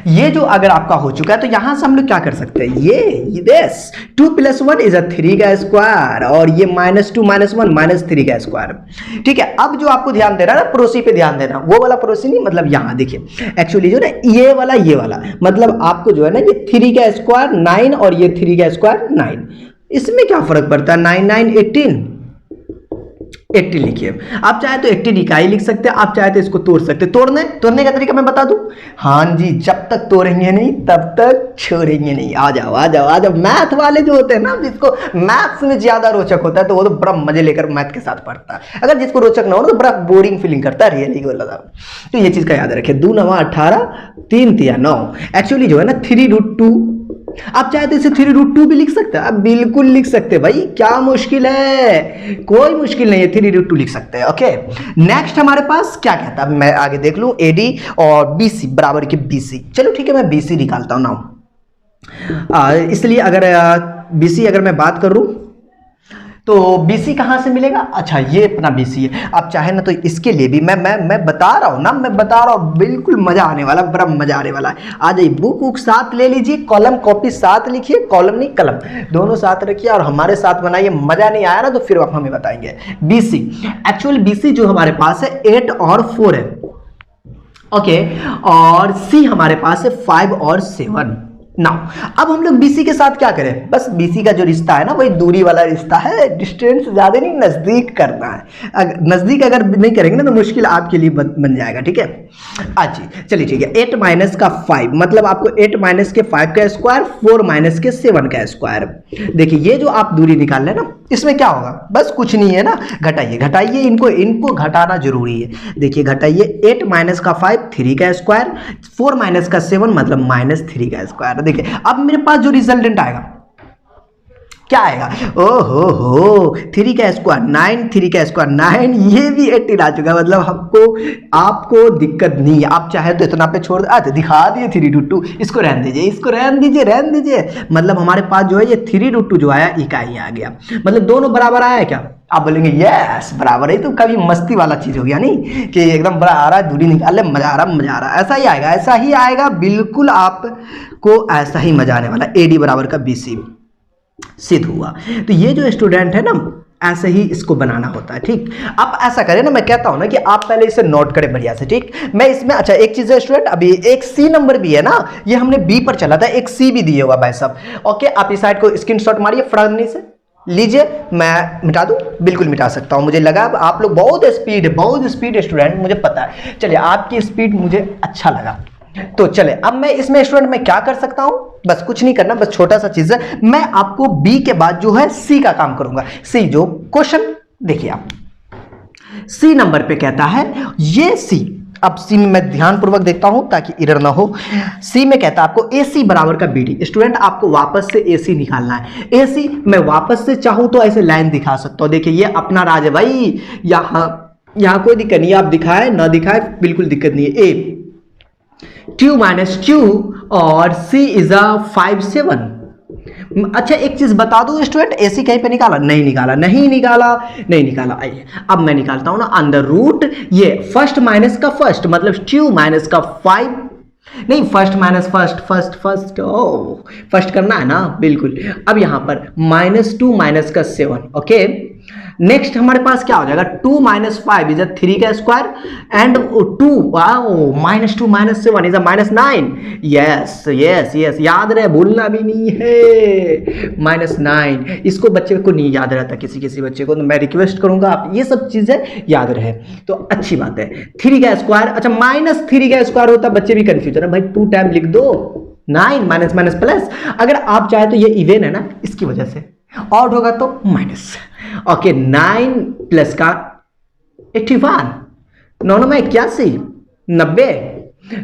ये जो अगर आपका हो चुका है तो यहां से हम लोग क्या कर सकते हैं, ये दिस 2 + 1 = 3 का स्क्वायर, और ये -2 - 1 -3 का स्क्वायर। ठीक है, अब जो आपको ध्यान देना है ना, पड़ोसी पे ध्यान देना, वो वाला पड़ोसी नहीं, मतलब यहां देखिए एक्चुअली जो ना ये वाला मतलब आपको जो है ना, ये 3 का स्क्वायर 9 और ये 3 का स्क्वायर 9, इसमें क्या फर्क पड़ता है, 9 9 18 लिखिए। आप चाहे तो 80 इकाई लिख सकते हैं, आप चाहे तो इसको तोड़ सकते हैं। तोड़ने का तरीका मैं बता दूं, हाँ जी, जब तक तोड़ेंगे नहीं तब तक छोड़ेंगे नहीं। आ जाओ। मैथ वाले जो होते हैं ना, जिसको मैथ्स में ज्यादा रोचक होता है तो वो तो बड़ा मजे लेकर मैथ के साथ पढ़ता है, अगर जिसको रोचक ना हो तो बड़ा बोरिंग फीलिंग करता है, रियली बोला था। तो ये चीज का याद रखें, 2 9 18, 3 3 9, एक्चुअली जो है ना 3√2, आप चाहे तो इसे 3√2 भी लिख सकते हैं, आप बिल्कुल लिख सकते हैं भाई, क्या मुश्किल है, कोई मुश्किल नहीं है, 3√2 लिख सकते हैं। ओके, नेक्स्ट हमारे पास क्या कहता है, मैं आगे देख लूं, AD और BC बराबर की BC। चलो ठीक है, मैं BC निकालता हूं ना, इसलिए अगर BC अगर मैं बात करूं तो BC कहां से मिलेगा, अच्छा ये अपना BC है। आप चाहे ना तो इसके लिए भी मैं बता रहा हूं ना, बिल्कुल मजा आने वाला, बड़ा मजा आने वाला है। आ जाइए, बुक साथ ले लीजिए, कॉलम कॉपी साथ लिखिए, कॉलम नहीं कलम दोनों साथ रखिए और हमारे साथ बनाइए। मजा नहीं आया ना तो फिर आप हमें बताएंगे। BC, एक्चुअल BC जो हमारे पास है 8 और 4 है, ओके, और C हमारे पास है 5 और 7। नाउ अब हम लोग BC के साथ क्या करें, बस BC का जो रिश्ता है ना, वही दूरी वाला रिश्ता है, डिस्टेंस ज्यादा नहीं, नजदीक करना है। नजदीक अगर नहीं करेंगे ना तो मुश्किल आपके लिए बन जाएगा। ठीक है, अच्छा चलिए ठीक है, 8 माइनस का 5, मतलब आपको 8 माइनस के 5 का स्क्वायर, 4 माइनस के 7 का स्क्वायर। देखिए ये जो आप दूरी निकाल रहे हैं ना, इसमें क्या होगा, बस कुछ नहीं है ना, घटाइए, इनको घटाना जरूरी है। देखिए घटाइए, 8 माइनस का 5 3 का स्क्वायर, 4 माइनस का 7 मतलब -3 का स्क्वायर। देखिए अब मेरे पास जो रिजल्टेंट आएगा क्या आएगा, ओहो हो, 3 का स्क्वायर 9, 3 का स्क्वायर 9, ये भी 18 आ चुका है, मतलब आपको दिक्कत नहीं है। आप चाहे तो इतना पे छोड़ दे, दिखा दिए 3√2, इसको रहने दीजिए, मतलब हमारे पास जो है ये 3√2 जो आया इकाई आ गया, मतलब दोनों बराबर आया है क्या, आप बोलेंगे यस बराबर है। तो कभी मस्ती वाला चीज हो गया नहीं कि एकदम बड़ा आ रहा है, दूरी निकाल ले, मजा आ रहा, ऐसा ही आएगा, बिल्कुल आपको ऐसा ही मजा आने वाला। AD बराबर का BC सिद्ध हुआ। तो ये जो स्टूडेंट है ना, ऐसे ही इसको बनाना होता है। ठीक, आप ऐसा करें ना, मैं कहता हूं ना कि आप पहले इसे नोट करें बढ़िया से। ठीक, मैं इसमें अच्छा एक चीज है स्टूडेंट, अभी एक C नंबर भी है ना, ये हमने B पर चला था, एक C भी दिए हुआ भाई साहब। ओके, आप इस साइड को स्क्रीनशॉट मारिए फटाफट से लीजिए, मैं मिटा दूं, बिल्कुल मिटा सकता हूं। मुझे लगा आप लोग बहुत स्पीड स्टूडेंट, मुझे पता है। चलिए आपकी स्पीड मुझे अच्छा लगा, तो चले अब मैं इसमें स्टूडेंट में क्या कर सकता हूं, बस कुछ नहीं करना, बस छोटा सा चीज है, मैं आपको B के बाद जो है C का काम करूंगा। C जो क्वेश्चन देखिए, आप C नंबर पे कहता है ये C, अब C में मैं ध्यानपूर्वक देखता हूं ताकि एरर ना हो। C में कहता है आपको AC बराबर का BD। स्टूडेंट आपको वापस से AC निकालना है। AC मैं वापस से चाहूं तो ऐसे लाइन दिखा सकता हूं, देखिए ये अपना राज है भाई, यहां कोई दिक्कत नहीं है, आप दिखाए ना दिखाए बिल्कुल दिक्कत नहीं है। A 2 - 2 और C is a 5 7। अच्छा एक चीज बता दूं स्टूडेंट, AC कहीं पे निकाला, नहीं निकाला। आइए अब मैं निकालता हूं ना, अंडर रूट ये फर्स्ट माइनस का फर्स्ट, मतलब 2 माइनस का 5, नहीं फर्स्ट माइनस फर्स्ट, ओ फर्स्ट करना है ना, बिल्कुल। अब यहां पर -2 माइनस का 7, ओके, नेक्स्ट हमारे पास क्या हो जाएगा, 2 माइनस 5 इज 3 का square and 2 minus 2 minus 7 is minus 9। Yes yes yes, याद रहे, भूलना भी नहीं है, माइनस 9। इसको बच्चे को नहीं याद रहता, किसी किसी बच्चे को, तो मैं रिक्वेस्ट करूंगा आप ये सब चीजें याद रहे तो अच्छी बात है। 3 का स्क्वायर, अच्छा माइनस 3 का स्क्वायर होता, बच्चे भी कंफ्यूजन है भाई, 2 टाइम लिख दो, 9 माइनस माइनस प्लस, अगर आप चाहे तो ये इवन है ना, इसकी वजह से, ऑड होगा तो माइनस। ओके 9 प्लस का 81, 9 में 81, 90,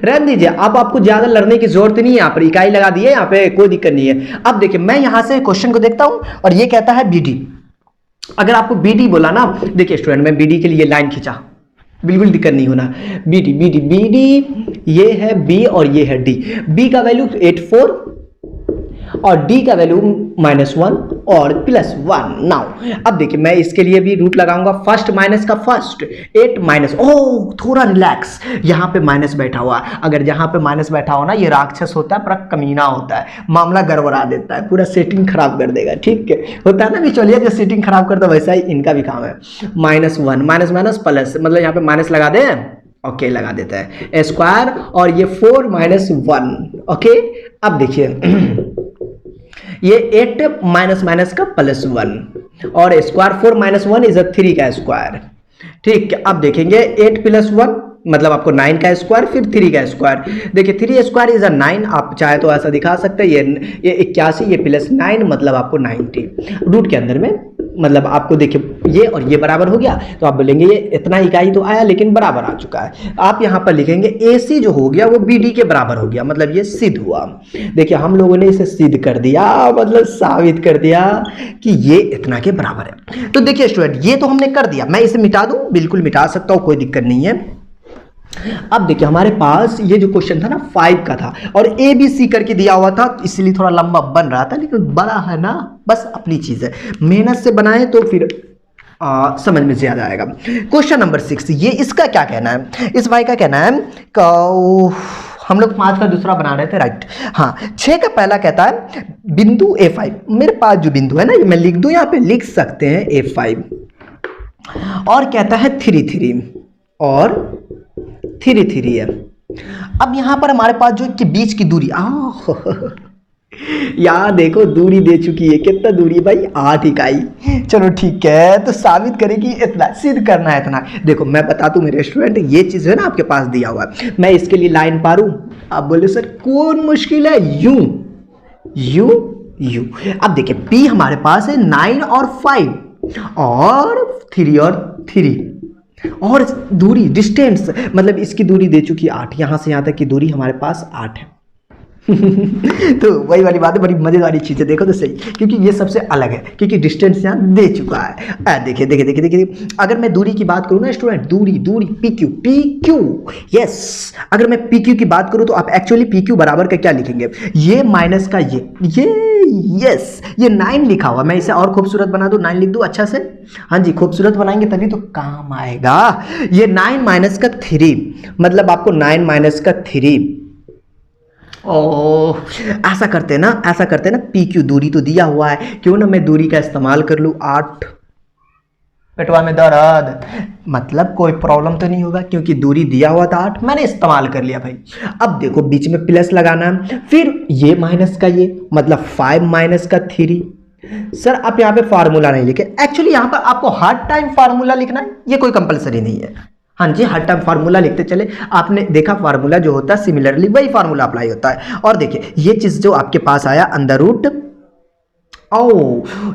रहने दीजिए। अब आपको ज्यादा लड़ने की जरूरत नहीं है, यहाँ पर इकाई लगा दी है, यहाँ पे कोई दिक्कत नहीं है। अब देखिए मैं यहां से क्वेश्चन को देखता हूं और ये कहता है बीडी। अगर आपको बीडी बोला ना, देखिए स्टूडेंट मैं बीडी के लिए लाइन खींचा, बिल्कुल दिक्कत नहीं होना, बीडी बीडी बीडी, ये है बी और ये है डी। बी का वैल्यू 84 और डी का वैल्यू -1 और +1। नाउ अब देखिए मैं इसके लिए भी रूट लगाऊंगा, फर्स्ट माइनस का फर्स्ट, 8 माइनस, ओह थोड़ा रिलैक्स, यहाँ पे माइनस बैठा हुआ, अगर यहाँ पे माइनस बैठा हो ना, ये राक्षस होता है, पूरा कमीना होता है, मामला गड़बड़ा देता है, पूरा सेटिंग खराब कर देगा, ठीक है, होता है ना कि चलिए जो सेटिंग खराब करता है वैसा ही इनका भी काम है। -1 माइनस माइनस प्लस, मतलब यहाँ पे माइनस लगा दे, ओके लगा देता है स्क्वायर, और ये 4 माइनस 1। ओके अब देखिए ये 8 माइनस माइनस का +1 और स्क्वायर 4 माइनस 1 इज 3 का स्क्वायर, ठीक है। अब देखेंगे 8 + 1 मतलब आपको 9 का स्क्वायर, फिर 3 का स्क्वायर। देखिए 3 स्क्वायर इज 9, आप चाहे तो ऐसा दिखा सकते हैं, ये 81, ये +9 मतलब आपको 90। रूट के अंदर में मतलब आपको देखिए ये और ये बराबर हो गया, तो आप बोलेंगे ये इतना इकाई तो आया लेकिन बराबर आ चुका है। आप यहाँ पर लिखेंगे AC जो हो गया वो BD के बराबर हो गया, मतलब ये सिद्ध हुआ। देखिए हम लोगों ने इसे सिद्ध कर दिया, मतलब साबित कर दिया कि ये इतना के बराबर है। तो देखिए स्टूडेंट ये तो हमने कर दिया, मैं इसे मिटा दूं, बिल्कुल मिटा सकता हूँ, कोई दिक्कत नहीं है। अब देखिए हमारे पास ये जो क्वेश्चन था ना 5 का था और ABC करके दिया हुआ था, इसलिए थोड़ा लंबा बन रहा था, लेकिन बड़ा है ना, बस अपनी चीज है, मेहनत से बनाए तो फिर समझ में ज्यादा आएगा। क्वेश्चन नंबर 6, ये इसका क्या कहना है, इस भाई का कहना है हम लोग 5 का दूसरा बना रहे थे, राइट, हाँ। 6 का पहला कहता है बिंदु A5, मेरे पास जो बिंदु है ना, ये मैं लिख दूं, यहाँ पे लिख सकते हैं A5, और कहता है 3 3 और 3 3 है। अब यहां पर हमारे पास जो के बीच की दूरी, यहाँ देखो दूरी दे चुकी है, कितना दूरी भाई, 8 इकाई। चलो ठीक है, तो साबित करें कि इतना, सिद्ध करना है इतना। देखो मैं बता दूं मेरे स्टूडेंट, ये चीज है ना आपके पास दिया हुआ है, मैं इसके लिए लाइन पारूं, आप बोले सर कौन मुश्किल है, यू यू यू। अब देखिए P हमारे पास है 9 और 5 और 3 और 3, और दूरी डिस्टेंस मतलब इसकी दूरी दे चुकी है 8, यहां से यहां तक की दूरी हमारे पास 8 है। तो वही वाली बात है, बड़ी मजेदारी चीज है, देखो तो सही, क्योंकि ये सबसे अलग है, क्योंकि डिस्टेंस यहां दे चुका है। देखिए देखिए देखिए देखिए, अगर मैं दूरी की बात करूं ना स्टूडेंट, दूरी दूरी PQ PQ, यस, अगर मैं PQ की बात करूं तो आप एक्चुअली PQ बराबर का क्या लिखेंगे, ये माइनस का ये यस, ये 9 लिखा हुआ, मैं इसे और खूबसूरत बना दूं, 9 लिख दूं अच्छा से, हाँ जी, खूबसूरत बनाएंगे तभी तो काम आएगा। ये 9 माइनस का 3 मतलब आपको 9 माइनस का 3, ओह ऐसा करते ना, ऐसा करते ना, PQ दूरी तो दिया हुआ है, क्यों ना मैं दूरी का इस्तेमाल कर लूं, 8, पेटवा में दर्द, मतलब कोई प्रॉब्लम तो नहीं होगा, क्योंकि दूरी दिया हुआ था 8, मैंने इस्तेमाल कर लिया भाई। अब देखो बीच में प्लस लगाना है, फिर ये माइनस का ये, मतलब 5 माइनस का 3। सर आप यहाँ पे फार्मूला नहीं लिखे, एक्चुअली यहाँ पर आपको हर टाइम फार्मूला लिखना है, ये कोई कंपलसरी नहीं है, हाँ जी, हर टाइम फार्मूला लिखते चले। आपने देखा फार्मूला जो होता है सिमिलरली वही फार्मूला अप्लाई होता है। और देखिए ये चीज जो आपके पास आया अंडर रूट,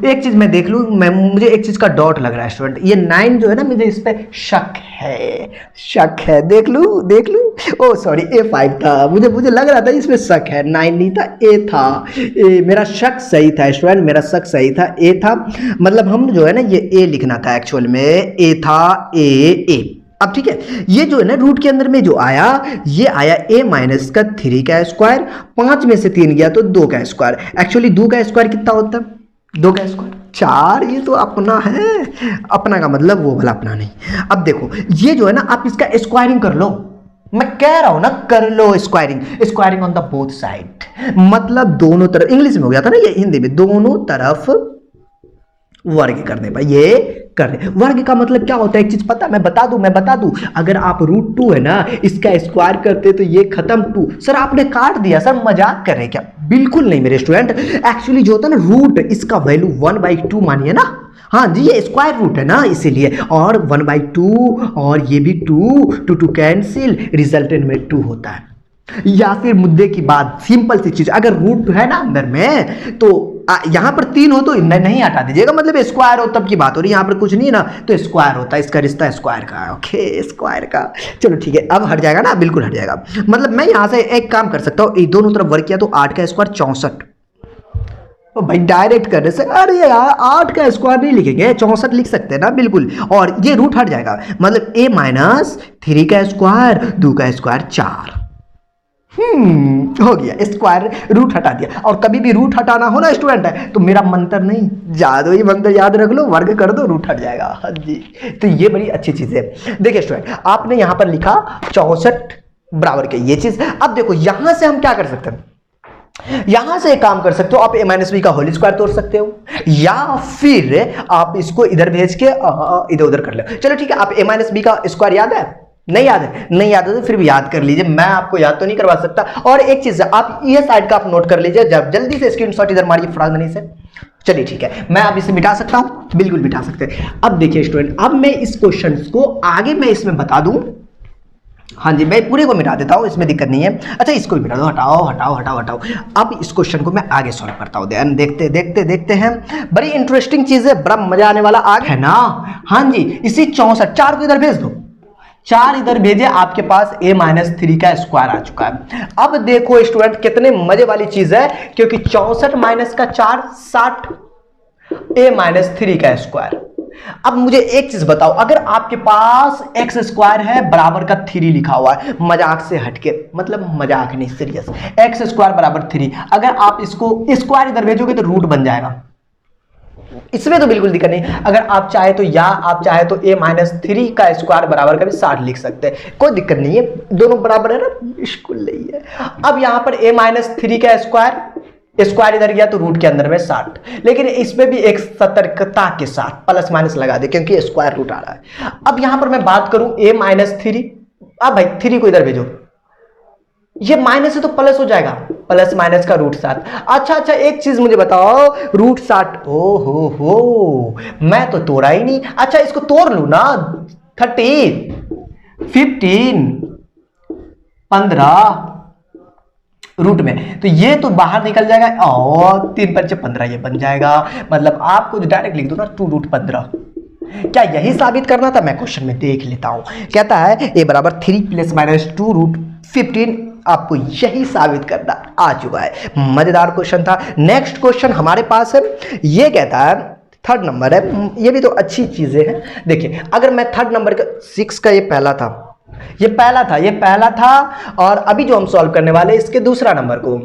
एक चीज मैं देख लूं, मुझे एक चीज का डाउट लग रहा है स्टूडेंट, ये 9 जो है ना, मुझे इस पे शक है, देख लूं, ओ सॉरी A5 था, मुझे लग रहा था इसमें शक है, 9 नहीं था, A था, मेरा शक सही था स्टूडेंट, मेरा शक सही था, A था, मतलब हम जो है ना ये A लिखना था, एक्चुअल में A था, A। अब ठीक है, ये जो है ना रूट के अंदर में जो आया, ये आया A माइनस का 3 का स्क्वायर, 5 में से 3 गया तो 2 का स्क्वायर, एक्चुअली 2 का स्क्वायर कितना होता है, 2 का स्क्वायर 4, ये तो अपना है, अपना का मतलब वो वाला अपना नहीं। अब देखो ये जो है ना, आप इसका स्क्वायरिंग कर लो, मैं कह रहा हूं ना कर लो squaring on the both side, मतलब दोनों तरफ, इंग्लिश में हो गया था ना ये, हिंदी में दोनों तरफ वर्ग करने पर ये कर रहे हैं। वर्ग का मतलब क्या होता है, एक चीज पता, मैं बता दूं, अगर आप √2 है ना इसका स्क्वायर करते तो ये खत्म 2। सर आपने काट दिया, सर मजाक कर रहे हैं क्या? बिल्कुल नहीं मेरे स्टूडेंट, एक्चुअली जो होता है ना रूट, इसका वैल्यू 1/2 मानिए ना। हाँ जी, ये स्क्वायर रूट है ना इसीलिए, और 1/2 और ये भी 2 कैंसिल, रिजल्टेंट में 2 होता है। या फिर मुद्दे की बात, सिंपल सी चीज, अगर रूट है ना अंदर में तो यहां पर 3 हो तो नहीं हटा दीजिएगा, मतलब स्क्वायर हो तब की बात हो रही है, यहां पर कुछ नहीं ना तो स्क्वायर होता है, इसका रिश्ता स्क्वायर का है। ओके, स्क्वायर का, चलो ठीक है, अब हट जाएगा ना, बिल्कुल हट जाएगा। मतलब मैं यहां से एक काम कर सकता हूं, दोनों तरफ वर्क किया तो 8 का स्क्वायर 64। तो भाई डायरेक्ट करने से, अरे यार 8 का स्क्वायर नहीं लिखेंगे, 64 लिख सकते हैं ना, बिल्कुल, और ये रूट हट जाएगा, मतलब a-3 का स्क्वायर 2 का स्क्वायर 4। हो गया, स्क्वायर रूट हटा दिया। और कभी भी रूट हटाना हो ना स्टूडेंट है तो मेरा मंत्र नहीं, जादुई मंत्र याद रख लो, वर्ग कर दो रूट हट जाएगा। हाँ जी, तो ये बड़ी अच्छी चीज है। देखिए स्टूडेंट, आपने यहां पर लिखा 64 बराबर के ये चीज। अब देखो यहां से हम क्या कर सकते हैं, यहां से एक काम कर सकते हो, आप a-b का होल स्क्वायर तोड़ सकते हो, या फिर आप इसको इधर भेज के इधर उधर कर लो। चलो ठीक है, आप a-b का स्क्वायर याद है? नहीं याद है? नहीं याद है तो फिर भी याद कर लीजिए, मैं आपको याद तो नहीं करवा सकता। और एक चीज आप ये साइड का आप नोट कर लीजिए, जब जल्दी से स्क्रीनशॉट इधर मारिए फटाक से। चलिए ठीक है, मैं अब इसे मिटा सकता हूं, बिल्कुल मिटा सकते हैं। अब देखिए स्टूडेंट, अब मैं इस क्वेश्चन को आगे मैं इसमें बता दूं। हाँ जी, मैं पूरे को मिटा देता हूं, इसमें दिक्कत नहीं है। अच्छा, इसको भी मिटा दो, हटाओ। अब इस क्वेश्चन को मैं आगे सॉल्व करता हूं, देखते हैं। बड़ी इंटरेस्टिंग चीज है, बड़ा मजा आने वाला आगे है ना। हाँ जी, इसी 64 4 को इधर भेज दो, 4 इधर भेजे, आपके पास a-3 का स्क्वायर आ चुका है। अब देखो स्टूडेंट, कितने मजे वाली चीज है, क्योंकि 64 माइनस का 4 60, a-3 का स्क्वायर। अब मुझे एक चीज बताओ, अगर आपके पास x स्क्वायर है बराबर का 3 लिखा हुआ है, मजाक से हटके, मतलब मजाक नहीं सीरियस, x स्क्वायर बराबर 3, अगर आप इसको स्क्वायर इधर भेजोगे तो रूट बन जाएगा, इसमें तो बिल्कुल दिक्कत नहीं। अगर आप चाहे तो, या आप चाहे तो a-3 का स्क्वायर बराबर का भी 60 लिख सकते हैं, कोई दिक्कत नहीं है, दोनों बराबर है ना, बिल्कुल नहीं है। अब यहां पर a-3 का स्क्वायर इधर गया तो रूट के अंदर में 60, लेकिन इसमें भी एक सतर्कता के साथ प्लस माइनस लगा दे, क्योंकि स्क्वायर रूट आ रहा है। अब यहां पर मैं बात करूं a-3, अब भाई 3 को इधर भेजो, ये माइनस है तो प्लस हो जाएगा, प्लस माइनस का √7। अच्छा, एक चीज मुझे बताओ, √7, ओ हो, मैं तो तोड़ा ही नहीं। अच्छा, इसको तोड़ लू ना, 13, 15, 15 रूट में, तो ये तो बाहर निकल जाएगा, और 3 × 5 = 15 ये बन जाएगा। मतलब आपको डायरेक्ट लिख दो ना 2√15। क्या यही साबित करना था? मैं क्वेश्चन में देख लेता हूं, कहता है a बराबर 3 ± 2√15, आपको यही साबित करना आ चुका है। मजेदार क्वेश्चन था। नेक्स्ट क्वेश्चन हमारे पास है, ये कहता है 3rd नंबर है, ये भी तो अच्छी चीजें हैं। देखिए, अगर मैं 3rd नंबर का 6 का, ये पहला था, और अभी जो हम सॉल्व करने वाले इसके दूसरा नंबर को,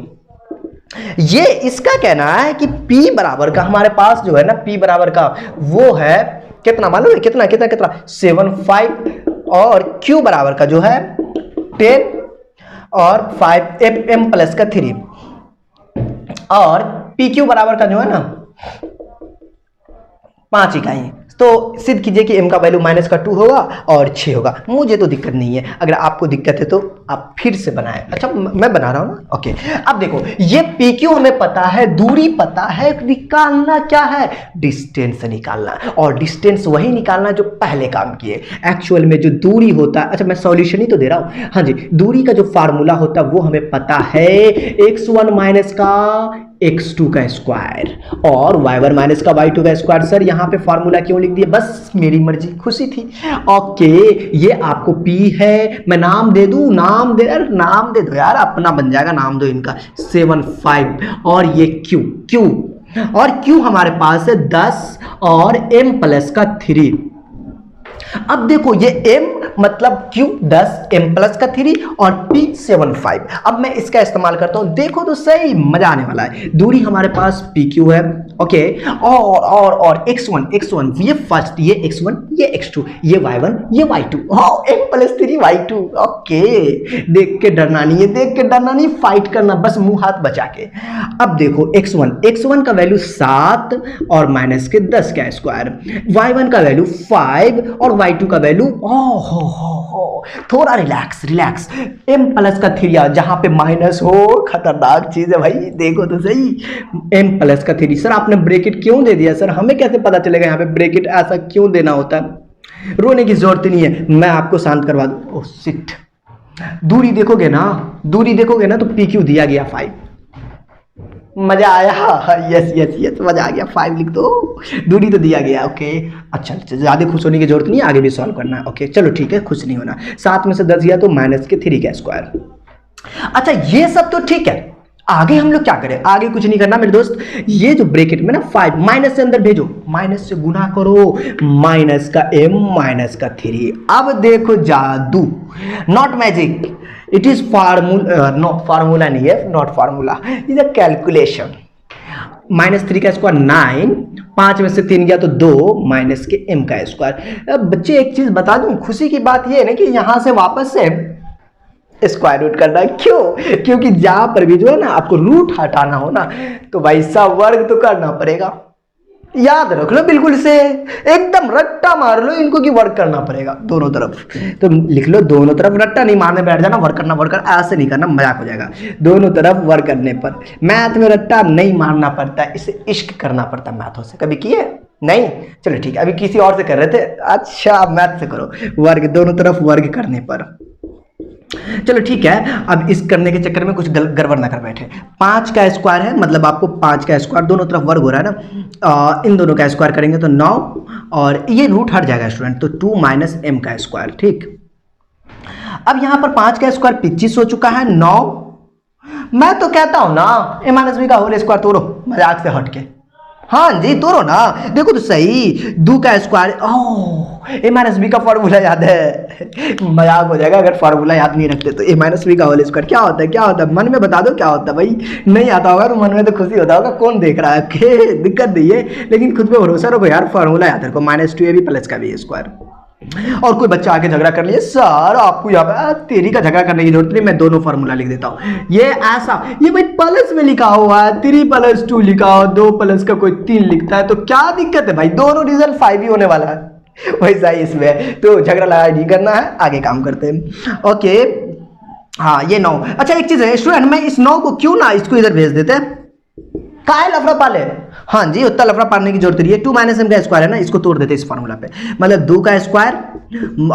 ये इसका कहना है कि p बराबर का हमारे पास जो है ना, p बराबर का वो है कितना मालूम है, कितना 7, और q बराबर का जो है 10 और 5 m प्लस का 3, और pq बराबर का जो है ना 5 इकाई। तो सिद्ध कीजिए कि m का वैल्यू -2 होगा और 6 होगा। मुझे तो दिक्कत नहीं है, अगर आपको दिक्कत है तो आप फिर से बनाएं। अच्छा, मैं बना रहा हूं ना, ओके। अब देखो, ये PQ हमें पता है, दूरी पता है, निकालना क्या है, डिस्टेंस निकालना, और डिस्टेंस वही निकालना जो पहले काम किए। एक्चुअल में जो दूरी होता है, अच्छा मैं सॉल्यूशन ही तो दे रहा हूं। हाँ जी, दूरी का जो फार्मूला होता है वो हमें पता है, x1 माइनस का x2 का स्क्वायर और y1 माइनस का y2 का स्क्वायर। सर यहाँ पे फार्मूला क्यों लिख दिया? बस मेरी मर्जी, खुशी थी। ओके, ये आपको P है, मैं नाम दे दूं, नाम दे दो यार, अपना बन जाएगा, नाम दो इनका 7, 5, और ये Q हमारे पास है 10 और m प्लस का 3। अब देखो, ये m मतलब q 10, m प्लस का 3 और p 7, 5। अब मैं इसका इस्तेमाल करता हूं, देखो तो सही, मजा आने वाला है। दूरी हमारे पास pq है ओके। और x1 ये फर्स्ट, ये x1 ये x2 ये y1 ये y2, m+3y2। ओके, देख के डरना नहीं है, देख के डरना नहीं, फाइट करना बस मुंह हाथ बचा के। अब देखो x1 का वैल्यू 7 और माइनस के 10 का स्क्वायर, y1 का वैल्यू 5 और y2 का वैल्यू थोड़ा रिलैक्स, m+3 जहां पे माइनस हो खतरनाक चीज है भाई, देखो तो सही, m+3। सर आपने ब्रैकेट क्यों दे दिया? सर हमें कैसे पता चलेगा यहाँ पे ब्रैकेट ऐसा क्यों देना होता है? रोने की जरूरत नहीं है, मैं आपको शांत करवा दूं। ओह शिट, दूरी देखोगे ना तो PQ दिया गया 5। मजा आया? यस मजा आ गया, 5 लिख दो, दूरी तो दिया गया। ओके अच्छा, ज्यादा खुश होने की जरूरत नहीं है, आगे भी सॉल्व करना है। ओके चलो ठीक है, खुश नहीं होना। 7 में से 10 गया तो -3 का स्क्वायर। अच्छा ये सब तो ठीक है, आगे हम लोग क्या करें? आगे कुछ नहीं करना मेरे दोस्त, ये जो ब्रैकेट में ना 5 माइनस से अंदर भेजो, माइनस से गुना करो, माइनस का m माइनस का 3। अब देखो जादू, not magic, it is formula, not formula नहीं है, not formula, is a calculation. -3 का स्क्वायर 9, 5 में से 3 गया तो 2 माइनस के m का स्क्वायर। बच्चे एक चीज बता दूं, खुशी की बात यह है ना कि यहां से वापस से स्क्वायर रूट करना। क्यों? क्योंकि जहां पर भी जो है ना आपको रूट हटाना हो ना तो भाई साहब वर्ग तो करना पड़ेगा। याद रख लो बिल्कुल से, एकदम रट्टा मार लो इनको कि वर्ग करना पड़ेगा दोनों तरफ। तो लिख लो दोनों तरफ, रट्टा नहीं मारने बैठ जाना, वर्ग करना ऐसे नहीं करना, मजाक हो जाएगा। दोनों तरफ वर्ग करने पर, मैथ में रट्टा नहीं मारना पड़ता, इसे इश्क करना पड़ता मैथों से। कभी किए? नहीं? चलो ठीक है, अभी किसी और से कर रहे थे, अच्छा मैथ से करो, वर्ग दोनों तरफ वर्ग करने पर। चलो ठीक है, अब इस करने के चक्कर में कुछ गड़बड़ ना कर बैठे। 5 का स्क्वायर है, मतलब आपको 5 का स्क्वायर, दोनों तरफ वर्ग हो रहा है ना, इन दोनों का स्क्वायर करेंगे तो 9, और ये रूट हट जाएगा स्टूडेंट, तो 2 माइनस m का स्क्वायर। ठीक, अब यहां पर 5 का स्क्वायर 25 हो चुका है, 9। मैं तो कहता हूं ना a-b का होल स्क्वायर तोड़ो, मजाक से हट के। हाँ जी तोड़ो ना, देखो तो सही, 2 का स्क्वायर, a-b का फॉर्मूला याद है? मजाक हो जाएगा अगर फॉर्मूला याद नहीं रखते तो। a-b का होल स्क्वायर क्या होता है? क्या होता है मन में बता दो, क्या होता है भाई? नहीं आता होगा तो मन में तो खुशी होता होगा, कौन देख रहा है? दिक्कत नहीं है, लेकिन खुद पे भरोसा रखो यार, फॉर्मूला याद रखो, -2ab प्लस का भी स्क्वायर। और कोई बच्चा आके झगड़ा कर लिए, सर आपको यहाँ पे तेरी का झगड़ा करने की जरूरत नहीं, मैं दोनों फॉर्मूला लिख देता हूँ। ये ऐसा, ये भाई प्लस में लिखा हुआ है, 3+2 लिखा हो, 2 प्लस का कोई 3 लिखता है तो क्या दिक्कत है भाई? दोनों रिजल्ट 5 ही होने वाला है, वैसा ही इसमें, तो झगड़ा लड़ाई नहीं करना है, आगे काम करते हैं। ओके हाँ ये 9। अच्छा एक चीज है स्टूडेंट, मैं इस 9 को क्यों ना इसको इधर भेज देते हैं, काहे लफड़ा पाले? हाँ जी उतना लफड़ा पालने की जरूरत नहीं है, 2 माइनस m का स्क्वायर है ना, इसको तोड़ देते इस फॉर्मूला पे, मतलब 2 का स्क्वायर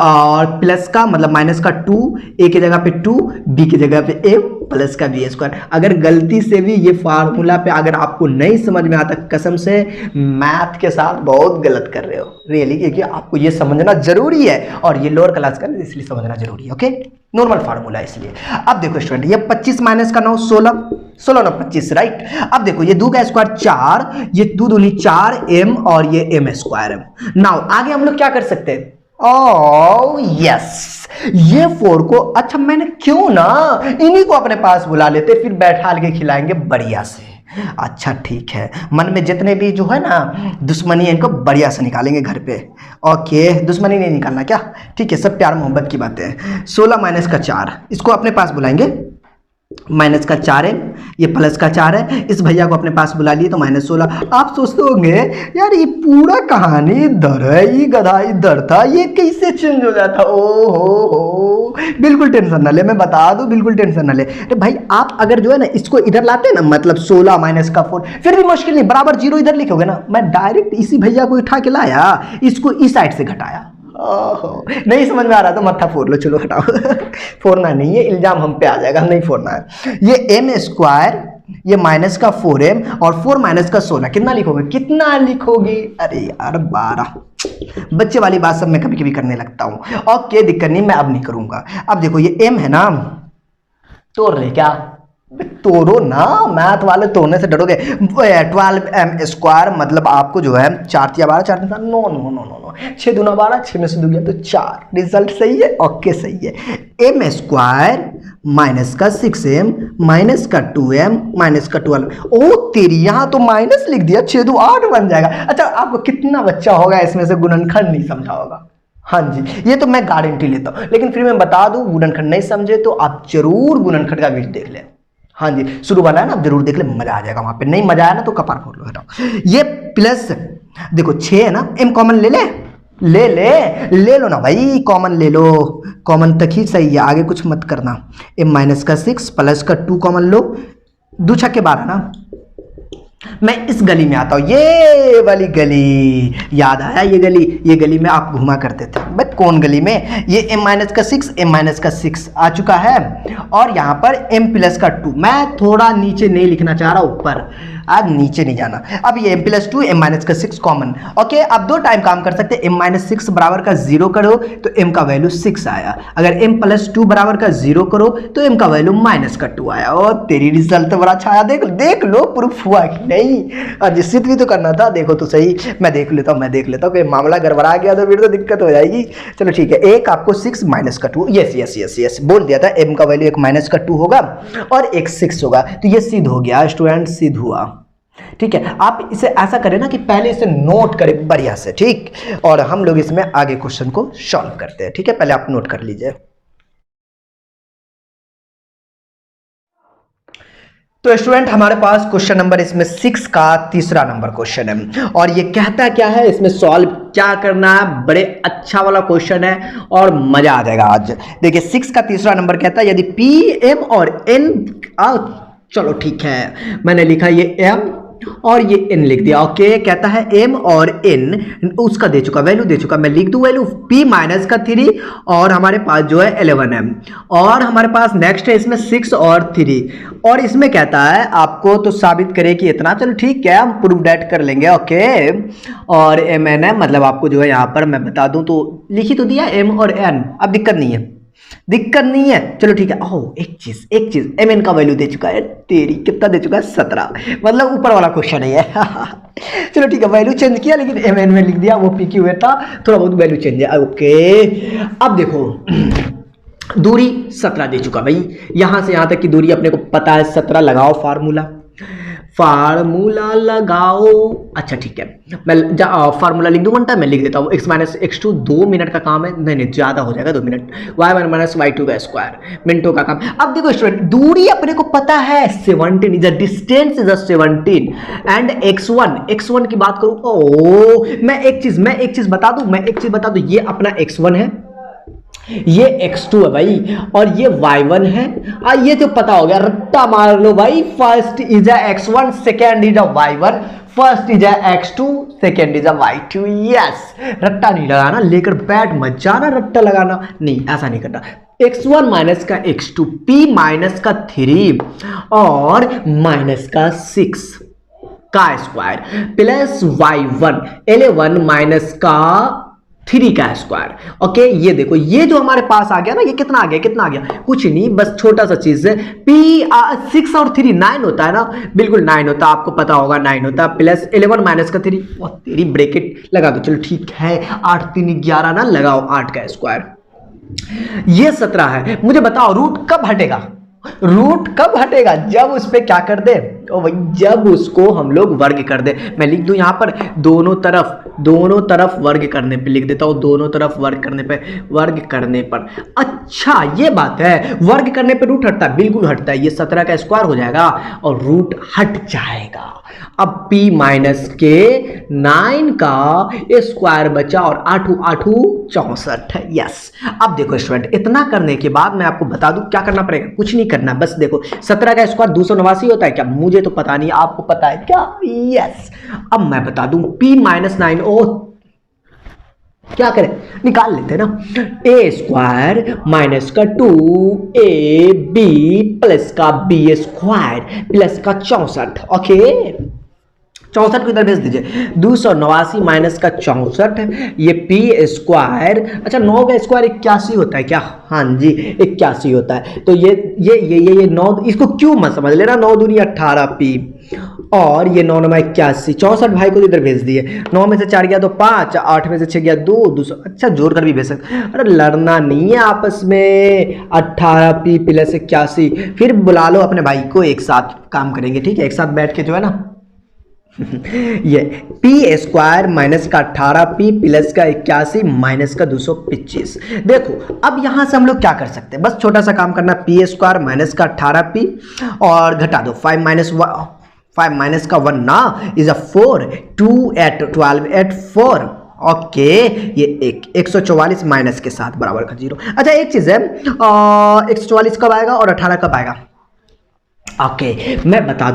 और प्लस का मतलब माइनस का 2, a की जगह पे 2, b की जगह पे m प्लस का b स्क्वायर। अगर गलती से भी ये फार्मूला पे अगर आपको नहीं समझ में आता, कसम से मैथ के साथ बहुत गलत कर रहे हो रियली, क्योंकि आपको ये समझना जरूरी है, और ये लोअर क्लास का इसलिए समझना जरूरी है। ओके नॉर्मल फार्मूला इसलिए। अब देखो स्टूडेंट, ये 25 माइनस का 9 16 ना 25 राइट। अब देखो ये 2 का स्क्वायर 4, ये 2 दूनी 4 m और ये m स्क्वायर m। नाउ आगे हम लोग क्या कर सकते हैं? ओह यस, ये 4 को, अच्छा मैंने क्यों ना इन्हीं को अपने पास बुला लेते, फिर बैठा के खिलाएंगे बढ़िया से। अच्छा ठीक है, मन में जितने भी जो है ना दुश्मनी है इनको बढ़िया से निकालेंगे घर पे। ओके दुश्मनी नहीं निकालना क्या, ठीक है, सब प्यार मोहब्बत की बातें हैं। 16 माइनस का 4 इसको अपने पास बुलाएंगे, माइनस का 4 है, ये प्लस का 4 है, इस भैया को अपने पास बुला लिए तो -16। आप सोचते होंगे यार ये पूरा कहानी इधर है, ये गधा इधर था, ये कैसे चेंज हो जाता? ओ हो, बिल्कुल टेंशन ना ले, मैं बता दूं बिल्कुल टेंशन ना ले। अरे भाई आप अगर जो है ना इसको इधर लाते ना, मतलब 16 माइनस का 4, फिर भी मुश्किल नहीं, बराबर 0 इधर लिखोगे ना, मैं डायरेक्ट इसी भैया को उठा के लाया, इसको इस साइड से घटाया। ओहो नहीं समझ में आ रहा तो मत्था फोड़ लो, चलो हटाओ फोड़ना नहीं है, इल्जाम हम पे आ जाएगा, नहीं फोड़ना है। ये m स्क्वायर, ये माइनस का 4m और 4 माइनस का 16, कितना लिखोगे? कितना लिखोगे? अरे यार 12। बच्चे वाली बात सब मैं कभी कभी करने लगता हूँ। ओके दिक्कत नहीं, मैं अब नहीं करूंगा। अब देखो ये m है ना, तोड़ ले क्या? तोड़ो ना, मैथ वाले तोड़ने से डरोगे। 12m² मतलब आपको जो है 4 या 12 4 no no no no no 6 दूना 12, 6 में से 2 गया तो 4। रिजल्ट सही है, ओके सही है। m² माइनस का 6m माइनस का 2m माइनस का 12। ओ तेरी, यहाँ तो माइनस लिख दिया, 6 2 8 बन जाएगा। अच्छा, आपको कितना बच्चा होगा इसमें से गुणनखंड नहीं समझा होगा? हाँ जी, ये तो मैं गारंटी लेता हूँ। लेकिन फिर मैं बता दूं, गुणनखंड नहीं समझे तो आप जरूर गुणनखंड का वीडियो देख लें। हाँ जी, शुरू वाला है ना, आप जरूर देख ले, मजा आ जाएगा। वहां पे नहीं मजा आया ना तो कपार फोड़ लो, हटाओ। ये प्लस देखो 6 है ना, m कॉमन ले ले, ले लो ना भाई, कॉमन ले लो, कॉमन तक ही सही है, आगे कुछ मत करना। m माइनस का 6 प्लस का 2 कॉमन लो, 2 छक्के 12 ना। मैं इस गली में आता हूँ, ये वाली गली याद आया, ये गली में आप घुमा करते थे। बट कौन गली में? ये m माइनस का 6 m माइनस का 6 आ चुका है, और यहाँ पर m प्लस का 2। मैं थोड़ा नीचे नहीं लिखना चाह रहा, ऊपर, आज नीचे नहीं जाना। अब ये m प्लस 2 m माइनस का 6 कॉमन। ओके, अब 2 टाइम काम कर सकते हैं। m माइनस 6 बराबर का 0 करो तो m का वैल्यू 6 आया। अगर m प्लस 2 बराबर का 0 करो तो m का वैल्यू माइनस का 2 आया। और तेरी रिजल्ट तो बड़ा अच्छा आया, देख लो प्रूफ हुआ कि नहीं। और जिस भी तो करना था, देखो तो सही, मैं देख लेता हूँ, मामला गड़बड़ा गया तो फिर तो दिक्कत हो जाएगी। चलो ठीक है, एक आपको 6 माइनस का 2, यस बोल दिया था, m का वैल्यू एक माइनस का 2 होगा और एक 6 होगा, तो ये सिद्ध हो गया स्टूडेंट, सिद्ध हुआ। ठीक है, आप इसे ऐसा करें ना कि पहले इसे नोट करें बढ़िया से, ठीक, और हम लोग इसमें आगे क्वेश्चन को सॉल्व करते हैं। ठीक है, पहले आप नोट कर लीजिए। तो स्टूडेंट, हमारे पास क्वेश्चन नंबर इसमें 6 का तीसरा नंबर क्वेश्चन है, और ये कहता क्या है, इसमें सॉल्व क्या करना है, बड़े अच्छा वाला क्वेश्चन है और मजा आ जाएगा आज। देखिए 6 का तीसरा नंबर कहता है यदि P, M और N, चलो ठीक है, मैंने लिखा ये M और ये n लिख दिया। ओके, कहता है m और n उसका दे चुका, वैल्यू दे चुका, मैं लिख दूं वैल्यू p माइनस का 3, और हमारे पास जो है 11m, और हमारे पास नेक्स्ट है इसमें 6 और 3, और इसमें कहता है आपको तो साबित करे कि इतना। चलो ठीक है, हम प्रूफ डेट कर लेंगे। ओके, और m n है, मतलब आपको जो है यहाँ पर मैं बता दूं तो लिख ही तो दिया m और n, अब दिक्कत नहीं है। चलो ठीक है, ओह एक चीज एम एन का वैल्यू दे चुका है, तेरी कितना दे चुका है 17, मतलब ऊपर वाला क्वेश्चन है। चलो ठीक है, वैल्यू चेंज किया लेकिन एम एन में लिख दिया, वो पी क्यू था, थोड़ा बहुत वैल्यू चेंज है। ओके, अब देखो दूरी 17 दे चुका भाई, यहां से यहां तक की दूरी अपने को पता है 17। लगाओ फार्मूला लगाओ। अच्छा ठीक है, मैं फार्मूला लिख दूं, मैं लिख देता हूँ x माइनस x2, 2 मिनट का काम है, नहीं ज़्यादा हो जाएगा 2 मिनट, y1 माइनस y2 का स्क्वायर, मिनटों का काम। अब देखो स्टूडेंट, दूरी अपने को पता है 17, is distance is 17, and x1 की बात करूँ, ओ मैं एक चीज़ बता दूँ, ये अपना x1 है, ये x2 है भाई, और ये y1 है। ये तो पता हो गया, रट्टा मार लो भाई, first is x1, second is y1, first is x2, second is y2। Yes, रट्टा नहीं लगाना, लेकर बैठ मत जाना, रट्टा लगाना नहीं, ऐसा नहीं करना। x1 माइनस का x2, p माइनस का 3 और माइनस का 6 का स्क्वायर प्लस y1 11 माइनस का 3 का स्क्वायर। ओके, ये देखो, ये जो हमारे पास आ गया ना, ये कितना आ गया, कुछ नहीं, बस छोटा सा चीज है। P 6 और 3 9 होता है ना, बिल्कुल 9 होता है, आपको पता होगा 9 होता है, प्लस 11 माइनस का 3, और तेरी ब्रैकेट लगा दो। चलो ठीक है, 8 3 11 ना, लगाओ 8 का स्क्वायर, ये 17 है। मुझे बताओ रूट कब हटेगा? जब उस पे क्या कर दे, ओ भाई, जब उसको हम लोग वर्ग कर दे। मैं लिख दूं यहाँ पर दोनों तरफ वर्ग करने पे लिख देता हूँ, दोनों तरफ वर्ग करने पर। अच्छा ये बात है, वर्ग करने पे रूट हटता है, बिल्कुल हटता है, ये 17 का स्क्वायर हो जाएगा और रूट हट जाएगा। अब p माइनस के 9 का स्क्वायर बचा और 8 8 64 है। यस, अब देखो स्टूडेंट, इतना करने के बाद मैं आपको बता दूं क्या करना पड़ेगा, कुछ नहीं करना, बस देखो 17 का स्क्वायर 289 होता है क्या? मुझे तो पता नहीं, आपको पता है क्या? यस, अब मैं बता दूं p माइनस 9, ओ क्या करें, निकाल लेते हैं ना, ए स्क्वायर माइनस का 2ab प्लस का b स्क्वायर प्लस का 64। ओके, 64 को इधर भेज दीजिए। 289 माइनस का 64, ये पी स्क्वायर, अच्छा 9 का स्क्वायर 81 होता है क्या? हाँ जी 81 होता है। तो ये 9, इसको क्यों मत समझ लेना, 9 दूनी 18 पी, और ये 9 9 81, 64 भाई को इधर भेज दिए। 9 में से 4 गया तो 5, 8 में से 6 गया 2, 200, अच्छा जोड़ कर भी भेज सकते। अरे लड़ना नहीं है आपस में, 18 पी प्लस 81, फिर बुला लो अपने भाई को, एक साथ काम करेंगे, ठीक है, एक साथ बैठ के जो है ना ये पी स्क्वायर माइनस का 18 पी प्लस का 81 माइनस का 225। देखो अब यहां से हम लोग क्या कर सकते हैं, बस छोटा सा काम करना, पी स्क्वायर माइनस का 18 पी और घटा दो 5 माइनस का 1 ना इज अ 4, 2 एट 12 एट 4, ओके ये 144 माइनस के साथ बराबर का 0। अच्छा एक चीज है, 144 कब आएगा और 18 कब आएगा? ओके मैं बता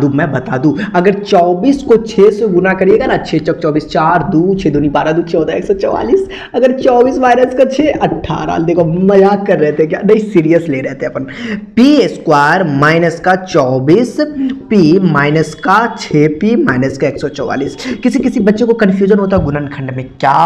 दूं, अगर 24 को 6 से गुना करिएगा ना, 6 चौक 24, 4 2 6 दूनी 12 2 14 144, अगर 24 माइनस का 6 18, देखो मजाक कर रहे थे क्या? नहीं सीरियस ले रहे थे अपन। पी स्क्वायर माइनस का 24 पी माइनस का 6 पी माइनस का 144। किसी बच्चे को कंफ्यूजन होता है गुणनखंड में, क्या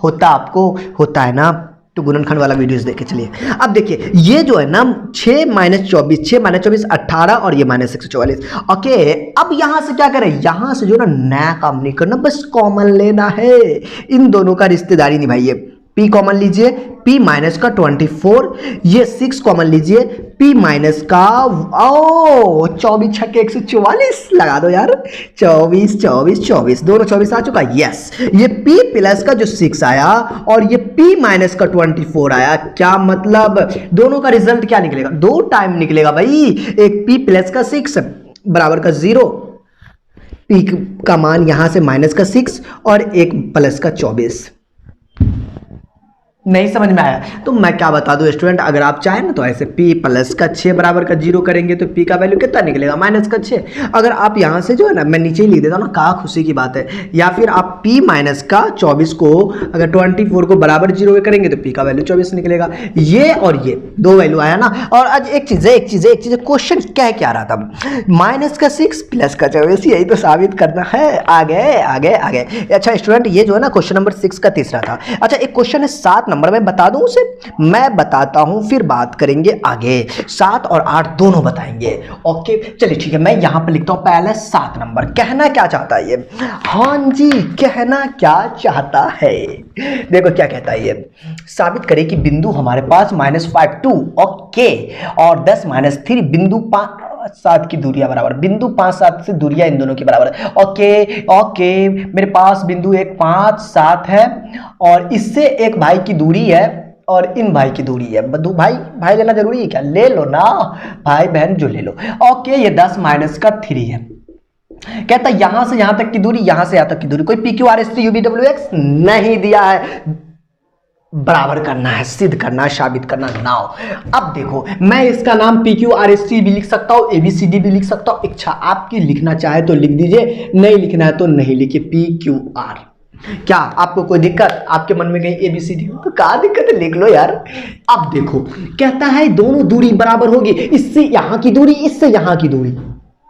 होता आपको होता है ना, तो गुणनखंड वाला वीडियोस देखे चलिए। अब देखिए ये जो है ना 6 माइनस 24 18 और ये माइनस 144। ओके अब यहां से क्या करें, यहां से जो ना नया काम नहीं करना, बस कॉमन लेना है, इन दोनों का रिश्तेदारी निभाइए। P कॉमन लीजिए, P माइनस का 24, ये 6 कॉमन लीजिए, P माइनस का 24 छक्के 144 लगा दो यार, 24 24 24 दोनों 24 आ चुका, यस। ये P प्लस का जो 6 आया और ये P माइनस का 24 आया, क्या मतलब दोनों का रिजल्ट क्या निकलेगा? 2 टाइम निकलेगा भाई, एक P प्लस का 6 बराबर का 0, P का मान यहां से माइनस का 6 और एक प्लस का 24। नहीं समझ में आया तो मैं क्या बता दूं स्टूडेंट, अगर आप चाहें ना तो ऐसे P प्लस का 6 बराबर का 0 करेंगे तो P का वैल्यू कितना निकलेगा, माइनस का 6। अगर आप यहां से जो है ना, मैं नीचे ही लिख देता हूं ना, कहा खुशी की बात है, या फिर आप P माइनस का 24 को अगर 24 को बराबर 0 करेंगे तो P का वैल्यू 24 निकलेगा। ये और ये 2 वैल्यू आया ना। और आज एक चीज है क्वेश्चन क्या रहा था, माइनस का 6 प्लस का 24, यही तो साबित करना है। आगे। अच्छा स्टूडेंट ये जो है ना क्वेश्चन नंबर 6 का तीसरा था। अच्छा एक क्वेश्चन है 7 नंबर में, बता दूं उसे, मैं बताता हूं फिर बात करेंगे आगे। 7 और 8 दोनों बताएंगे, ओके चलिए ठीक है। मैं यहां पर लिखता हूं पहले 7 नंबर, कहना क्या चाहता है ये, हाँ जी कहना क्या चाहता है, देखो क्या कहता है ये, साबित करें कि बिंदु हमारे पास -5 2 ओके और 10 -3 बिंदु 5 7 की दूरियां बराबर, बिंदु 5 7 से दूरियां इन दोनों की बराबर है। ओके मेरे पास बिंदु 1 5 7 है और इससे एक भाई की दूरी है और इन भाई की दूरी है। दो भाई लेना जरूरी है क्या? ले लो ना भाई बहन जो ले लो। ओके ये 10 माइनस का 3 है। कहता यहां से यहां तक की दूरी, यहां से यहां तक की दूरी, कोई P Q R S T U V W x नहीं दिया है, बराबर करना है, सिद्ध करना है, साबित करना नाउ। अब देखो मैं इसका नाम P Q R S T भी लिख सकता हूं, एबीसीडी भी लिख सकता हूं, इच्छा आपकी, लिखना चाहे तो लिख दीजिए, नहीं लिखना है तो नहीं लिखिए, पी क्यू आर। क्या आपको कोई दिक्कत, आपके मन में कहीं एबीसीडी हो तो क्या दिक्कत है, लिख लो यार। अब देखो कहता है दोनों दूरी बराबर होगी, इससे यहां की दूरी इससे यहां की दूरी।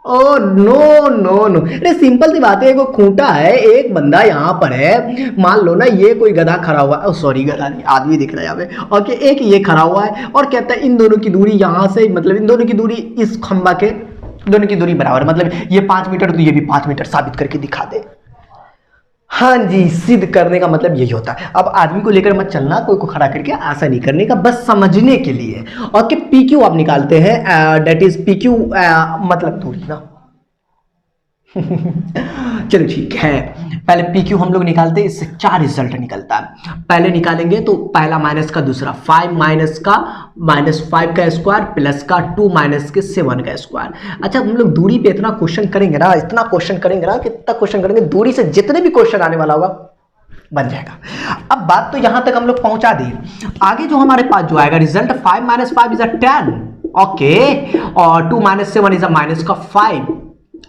ओ नो, अरे सिंपल सी बात है, एक खूंटा है, एक बंदा यहाँ पर है, मान लो ना ये कोई गधा खड़ा हुआ है, सॉरी गधा नहीं आदमी दिख रहा है यहाँ पे, ओके एक ये खड़ा हुआ है और कहता है इन दोनों की दूरी यहाँ से, मतलब इन दोनों की दूरी इस खंबा के दोनों की दूरी बराबर, मतलब ये 5 मीटर तो ये भी 5 मीटर, साबित करके दिखा दे। हाँ जी सिद्ध करने का मतलब यही होता है। अब आदमी को लेकर मत चलना, कोई को खड़ा करके ऐसा नहीं करने का, बस समझने के लिए। ओके पी क्यू आप निकालते हैं, डेट इज पी क्यू मतलब दूरी ना चलो ठीक है, पहले पी क्यू हम लोग निकालते हैं, इससे 4 रिजल्ट निकलता है। पहले निकालेंगे तो पहला माइनस का, दूसरा 5 माइनस का -5 का स्क्वायर प्लस का 2 माइनस के 7 का स्क्वायर। अच्छा हम लोग दूरी पे इतना क्वेश्चन करेंगे ना, इतना क्वेश्चन करेंगे ना, कितना क्वेश्चन करेंगे, दूरी से जितने भी क्वेश्चन आने वाला होगा बन जाएगा। अब बात तो यहां तक हम लोग पहुंचा दिए, आगे जो हमारे पास जो आएगा रिजल्ट, 5 - 5 इज 10 ओके और 2 - 7 इज -5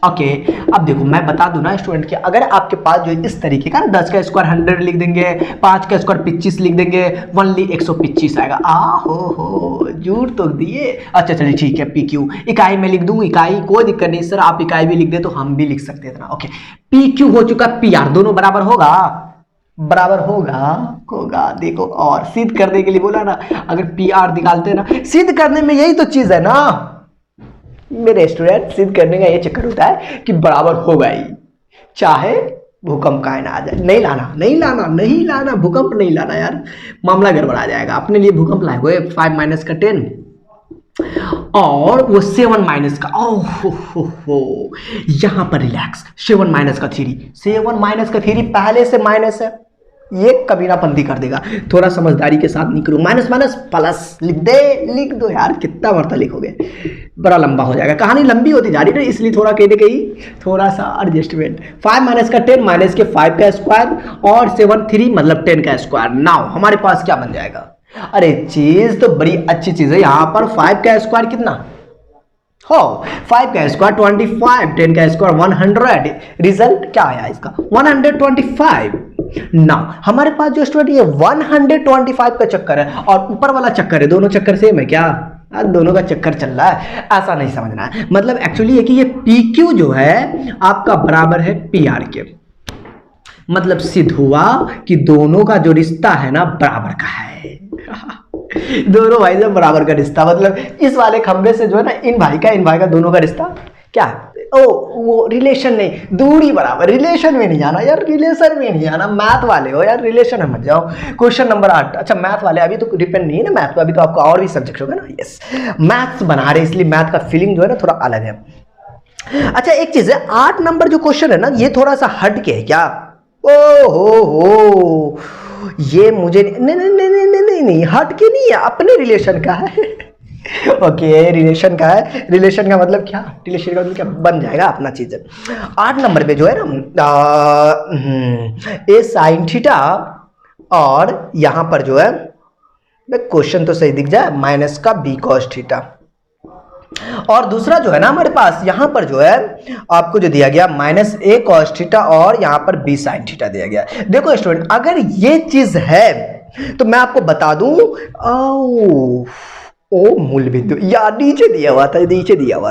ओके अब देखो मैं बता दूं ना स्टूडेंट कि अगर आपके पास जो इस तरीके का 10 का स्क्वायर 100 लिख देंगे, 5 का स्क्वायर 25 लिख देंगे, वनली 125 आएगा। हो झूठ तो दिए। अच्छा चलिए ठीक है, पी क्यू इकाई में लिख दूं, इकाई कोई दिक्कत नहीं सर, आप इकाई भी लिख दे तो हम भी लिख सकते हैं इतना। ओके पी क्यू हो चुका, पी आर दोनों बराबर होगा, बराबर होगा देखो, और सिद्ध करने के लिए बोला ना, अगर पी आर निकालते ना, सिद्ध करने में यही तो चीज है ना मेरे स्टूडेंट, सिद्ध करने का ये चक्कर होता है कि बराबर होगा ही, चाहे भूकंप का ना आ जाए। नहीं लाना भूकंप नहीं लाना यार, मामला गड़बड़ा आ जाएगा। अपने लिए भूकंप लाए हुए 5 माइनस का 10 और वो 7 माइनस का, हो यहां पर रिलैक्स, 7 माइनस का 3, 7 माइनस का 3 पहले से माइनस है, ये कबीनापंती कर देगा। थोड़ा समझदारी के साथ निकलो, माइनस माइनस प्लस लिख दो यार, कितना मरता लिखोगे, बड़ा लंबा हो जाएगा, कहानी लंबी होती जा रही है, इसलिए थोड़ा कहने गई थोड़ा सा एडजस्टमेंट। 5 माइनस का 10 माइनस के 5 का स्क्वायर और 7 3 मतलब 10 का स्क्वायर। नाउ हमारे पास क्या बन जाएगा, अरे चीज तो बड़ी अच्छी चीज है, यहां पर 5 का स्क्वायर कितना हो, 5 का स्क्वायर 25, 10 का स्क्वायर 100, रिजल्ट क्या आया इसका 125। ना हमारे पास जो स्टूडेंट ये 125 का चक्कर है और ऊपर वाला चक्कर है, दोनों चक्कर सेम है क्या, दोनों का चक्कर चल रहा है, ऐसा नहीं समझना है। मतलब एक्चुअली है कि ये पी क्यू जो है आपका बराबर है पी आर के, मतलब सिद्ध हुआ कि दोनों का जो रिश्ता है ना बराबर का है दोनों भाई से बराबर का रिश्ता, मतलब इस वाले खंबे से जो है ना इन भाई का दोनों का रिश्ता क्या है, वो रिलेशन नहीं, दूरी बराबर, रिलेशन में नहीं आना यार, रिलेशन में नहीं आना, मैथ वाले हो यार, रिलेशन में मत जाओ। क्वेश्चन नंबर 8, अच्छा मैथ वाले अभी तो डिपेंड नहीं है ना मैथ पे, अभी तो आपको और भी सब्जेक्ट होगा ना, यस मैथ्स बना रहे इसलिए मैथ का फीलिंग जो है ना थोड़ा अलग है। अच्छा एक चीज है, 8 नंबर जो क्वेश्चन है ना ये थोड़ा सा हट के है क्या, ओ हो ये मुझे नहीं हट के नहीं है, अपने रिलेशन का है ओके रिलेशन का है, रिलेशन का मतलब क्या, रिलेशन का मतलब क्या बन जाएगा अपना चीज है। 8 नंबर पे जो है ना ए साइन थीटा और यहां पर जो है क्वेश्चन तो सही दिख जाए माइनस का बी कॉस थीटा, और दूसरा जो है ना हमारे पास यहां पर जो है आपको जो दिया गया माइनस ए कॉस थीटा और यहां पर बी साइन थीटा दिया गया। देखो स्टूडेंट अगर ये चीज है तो मैं आपको बता दूं, ओ मूल बिंदु यार नीचे दिया हुआ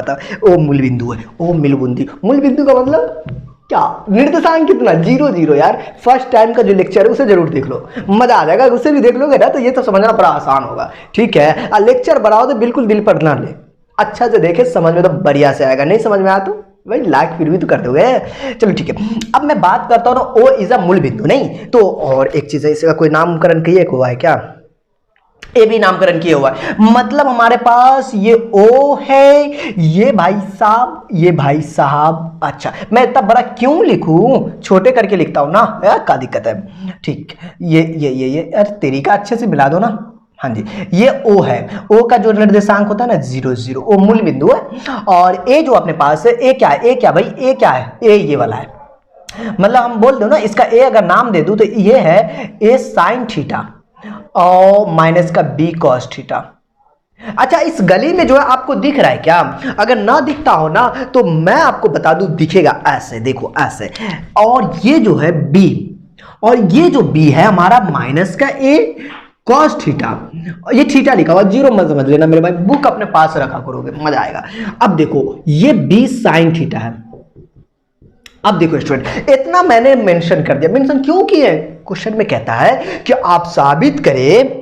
था, ओ मूल बिंदु है, ओ मूल बिंदु का मतलब क्या, निर्देशांक कितना 0 0 यार, फर्स्ट टाइम का जो लेक्चर है उसे जरूर देख लो, मजा आ जाएगा, उसे भी देख लोगे ना तो ये तो समझना बड़ा आसान होगा, ठीक है। लेक्चर बनाओ तो बिल्कुल दिल पर ना ले, अच्छा से देखे समझ में तो बढ़िया से आएगा, नहीं समझ में आया तो भाई लाइक फिर भी तो कर दोगे। चलो ठीक है, अब मैं बात करता हूँ ना, ओ इज अ मूल बिंदु नहीं तो, और एक चीज है इसका कोई नामकरण किए हुआ है क्या, ए भी नामकरण किया हुआ है, मतलब हमारे पास ये ओ है, ये भाई साहब अच्छा मैं इतना बड़ा क्यों लिखूं, छोटे करके लिखता हूं ना यार, क्या दिक्कत है, ठीक ये अरे तेरी का अच्छे से मिला दो ना, हाँ जी ये ओ है, ओ का जो निर्देशांक होता है ना 0 0, ओ मूल बिंदु है, और ए जो अपने पास है ए क्या है भाई, ए क्या है, ए ये वाला है, मतलब हम बोल दो ना इसका ए अगर नाम दे दूं तो ये है ए साइन थीटा और माइनस का बी कॉस थीटा। अच्छा इस गली में जो है आपको दिख रहा है क्या, अगर ना दिखता हो ना तो मैं आपको बता दूं दिखेगा ऐसे, देखो ऐसे, और ये जो है बी और ये जो बी है हमारा माइनस का ए कॉस थीटा, ये थीटा लिखा हुआ 0 मत समझ लेना मेरे भाई, बुक अपने पास रखा करोगे मजा आएगा। अब देखो ये बी साइन थीटा है, अब देखो स्टूडेंट इतना मैंने मेंशन कर दिया, मेंशन क्यों किए, क्वेश्चन में कहता है कि आप साबित करें,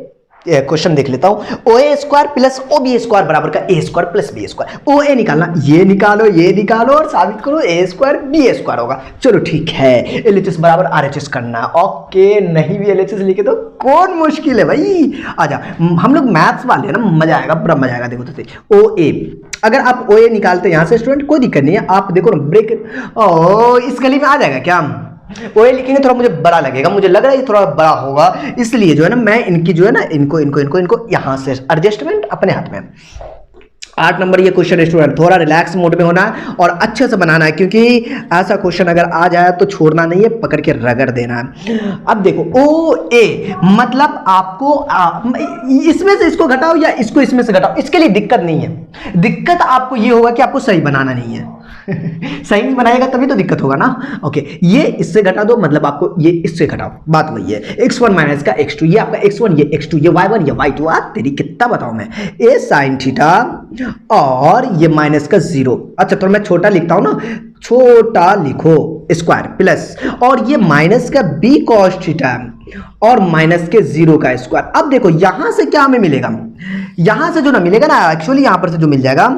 क्वेश्चन देख लेता हूं, O A square plus O B square बराबर का A square plus B square, O A निकालना, ये निकालो और साबित करो ए स्क्वायर बी स्क्वायर होगा। चलो ठीक है, एलएचएस बराबर आरएचएस करना, ओके नहीं भी एलएचएस लिखे तो कौन मुश्किल है भाई, आजा हम लोग मैथ्स वाले ना, मजा आएगा पूरा मजा आएगा। देखो तो सही ओ ए, अगर आप ओ ए निकालते हैं यहां से स्टूडेंट कोई दिक्कत नहीं है, आप देखो ना ब्रेक इस गली में आ जाएगा क्या, ओ ए लिखेंगे थोड़ा मुझे बड़ा लगेगा, मुझे लग रहा है ये थोड़ा बड़ा होगा, इसलिए जो है ना मैं इनकी जो है ना इनको यहां से एडजस्टमेंट अपने हाथ में। 8 नंबर ये क्वेश्चन स्टूडेंट थोड़ा रिलैक्स मोड में होना है और अच्छे से बनाना है, क्योंकि ऐसा क्वेश्चन अगर आ जाए तो छोड़ना नहीं है, पकड़ के रगड़ देना है। अब देखो ओ ए मतलब आपको इसमें से इसको घटाओ या इसको इसमें से घटाओ, इसके लिए दिक्कत नहीं है, दिक्कत आपको ये होगा कि आपको सही बनाना नहीं है, सही नहीं बनाएगा तभी तो दिक्कत होगा ना। ओके, ये इससे घटा दो, मतलब आपको ये इससे घटाओ, बात वही है। x1 माइनस का x2, ये आपका x1 ये x2 ये y1 ये y2। तेरी कितना बताऊं मैं, a साइन थीटा और ये माइनस का 0। अच्छा तो मैं छोटा लिखता हूं ना, छोटा लिखो स्क्वायर प्लस, और ये माइनस का b cos थीटा और माइनस के 0 का स्क्वायर। अब देखो यहां से क्या हमें मिलेगा, यहां से जो ना मिलेगा ना, एक्चुअली यहां पर से जो मिल जाएगा,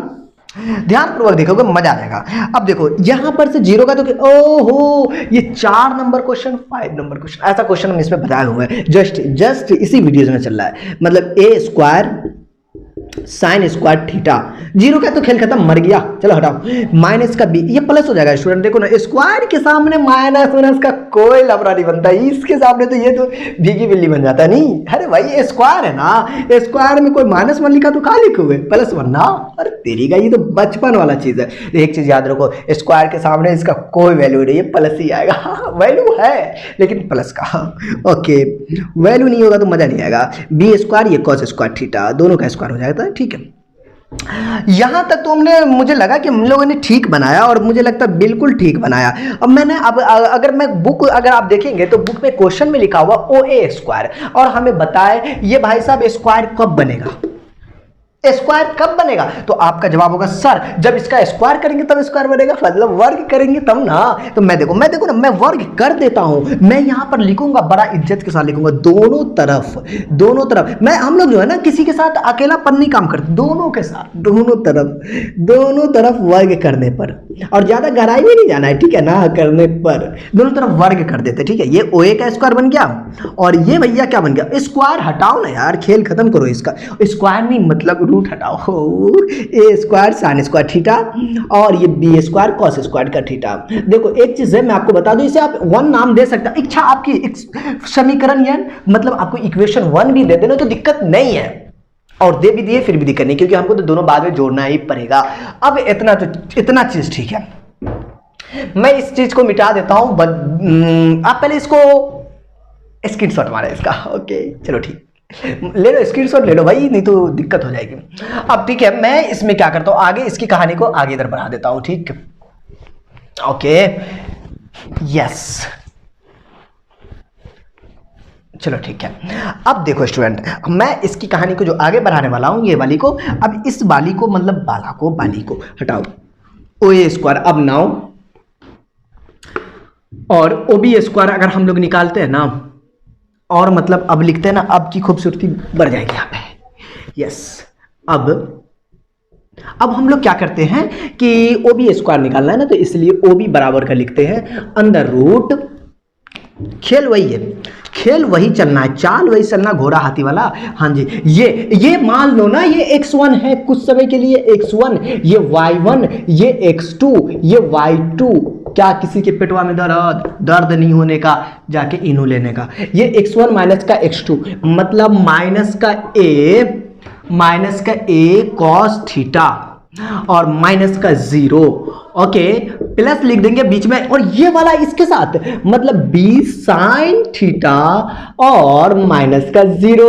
ध्यानपूर्वक देखोगे मजा आ जाएगा। अब देखो यहां पर से 0 का तो ओहो, ये 4 नंबर क्वेश्चन 5 नंबर क्वेश्चन, ऐसा क्वेश्चन हम इसमें बताए हुए हैं, जस्ट इसी वीडियो में चल रहा है। मतलब A square sine square theta, 0 का तो खेल खत्म, मर गया, चलो हटाओ। माइनस का बी, ये प्लस हो जाएगा स्टूडेंट, देखो ना स्क्वायर के सामने माइनस माइनस का कोई लफड़ा नहीं बनता, इसके सामने तो ये तो भीगी बिल्ली बन जाता है। नहीं अरे भाई स्क्वायर है ना, स्क्वायर में कोई माइनस 1 लिखा तो कहा लिखे हुए प्लस 1 ना। अरे तेरी का ये तो बचपन वाला चीज है। एक चीज याद रखो, स्क्वायर के सामने इसका कोई वैल्यू नहीं है, प्लस ही आएगा। वैल्यू है लेकिन प्लस का। ओके, वैल्यू नहीं होगा तो मजा नहीं आएगा। बी स्क्वायर ये कॉस स्क्वायर थीटा, दोनों का स्क्वायर हो जाएगा, ठीक है। यहां तक तो हमने, मुझे लगा कि हम लोगों ने ठीक बनाया, और मुझे लगता है बिल्कुल ठीक बनाया। अब मैंने अगर मैं बुक, अगर आप देखेंगे तो बुक में क्वेश्चन में लिखा हुआ ओ ए स्क्वायर, और हमें बताए ये भाई साहब स्क्वायर कब बनेगा, स्क्वायर कब बनेगा, तो आपका जवाब होगा सर जब इसका स्क्वायर करेंगे तब स्क्वायर बनेगा, मतलब वर्ग करेंगे तब ना। तो मैं देखो ना, मैं वर्ग कर देता हूं, मैं यहां पर लिखूंगा बड़ा इज्जत के साथ लिखूंगा, दोनों तरफ। मैं, हम लोग जो है ना किसी के साथ अकेलापन नहीं काम करते, दोनों के साथ, दोनों तरफ वर्ग करने पर, और ज्यादा गहराई में नहीं जाना है, ठीक है ना, करने पर दोनों तरफ वर्ग कर देते, ठीक है। ये ओ ए का स्क्वायर बन गया, और ये भैया क्या बन गया, स्क्वायर हटाओ ना यार, खेल खत्म करो इसका, स्क्वायर नहीं मतलब रूट हटाओ, ए स्क्वायर साइन स्क्वायर थीटा और ये बी स्क्वायर कॉस स्क्वायर का थीटा। देखो एक चीज है मैं आपको बता दूं, इसे आप 1 नाम दे सकते हैं, इच्छा आपकी, समीकरण या मतलब आपको इक्वेशन 1 भी दे देना तो दिक्कत नहीं है, और दे भी दिए फिर भी दिक्कत नहीं, क्योंकि हमको तो दोनों बाद में जोड़ना ही पड़ेगा। अब इतना चीज ठीक है, मैं इस चीज को मिटा देता हूं, आप पहले इसको स्क्रीनशॉट मारे इसका। ओके चलो ठीक, ले लो स्क्रीनशॉट ले लो भाई, नहीं तो दिक्कत हो जाएगी। अब ठीक है, मैं इसमें क्या करता हूं, आगे इसकी कहानी को आगे इधर बढ़ा देता हूं, ठीक। ओके यस, चलो ठीक है। अब देखो स्टूडेंट, मैं इसकी कहानी को जो आगे बढ़ाने वाला हूं, ये वाली को, अब इस वाली को मतलब बाली को हटाओ, ओ ए स्क्वायर अब नाउ, और ओ बी स्क्वायर अगर हम लोग निकालते हैं ना, और मतलब अब लिखते हैं ना, अब की खूबसूरती बढ़ जाएगी यहाँ पे। यस, अब हम लोग क्या करते हैं कि ओ बी स्क्वायर निकालना है ना, तो इसलिए ओ बी बराबर का लिखते हैं अंडर रूट, खेल वही चलना है, चाल वही चलना, घोड़ा हाथी वाला। हाँ जी, ये मान लो ना, ये x1 है कुछ समय के लिए, x1, ये y1, ये x2, ये y2। क्या किसी के पेटवा में दर्द नहीं होने का, जाके इनो लेने का। ये x1 माइनस का x2 मतलब माइनस का a कॉस थीटा और माइनस का 0, ओके, प्लस लिख देंगे बीच में, और ये वाला इसके साथ मतलब b साइन थीटा और माइनस का 0।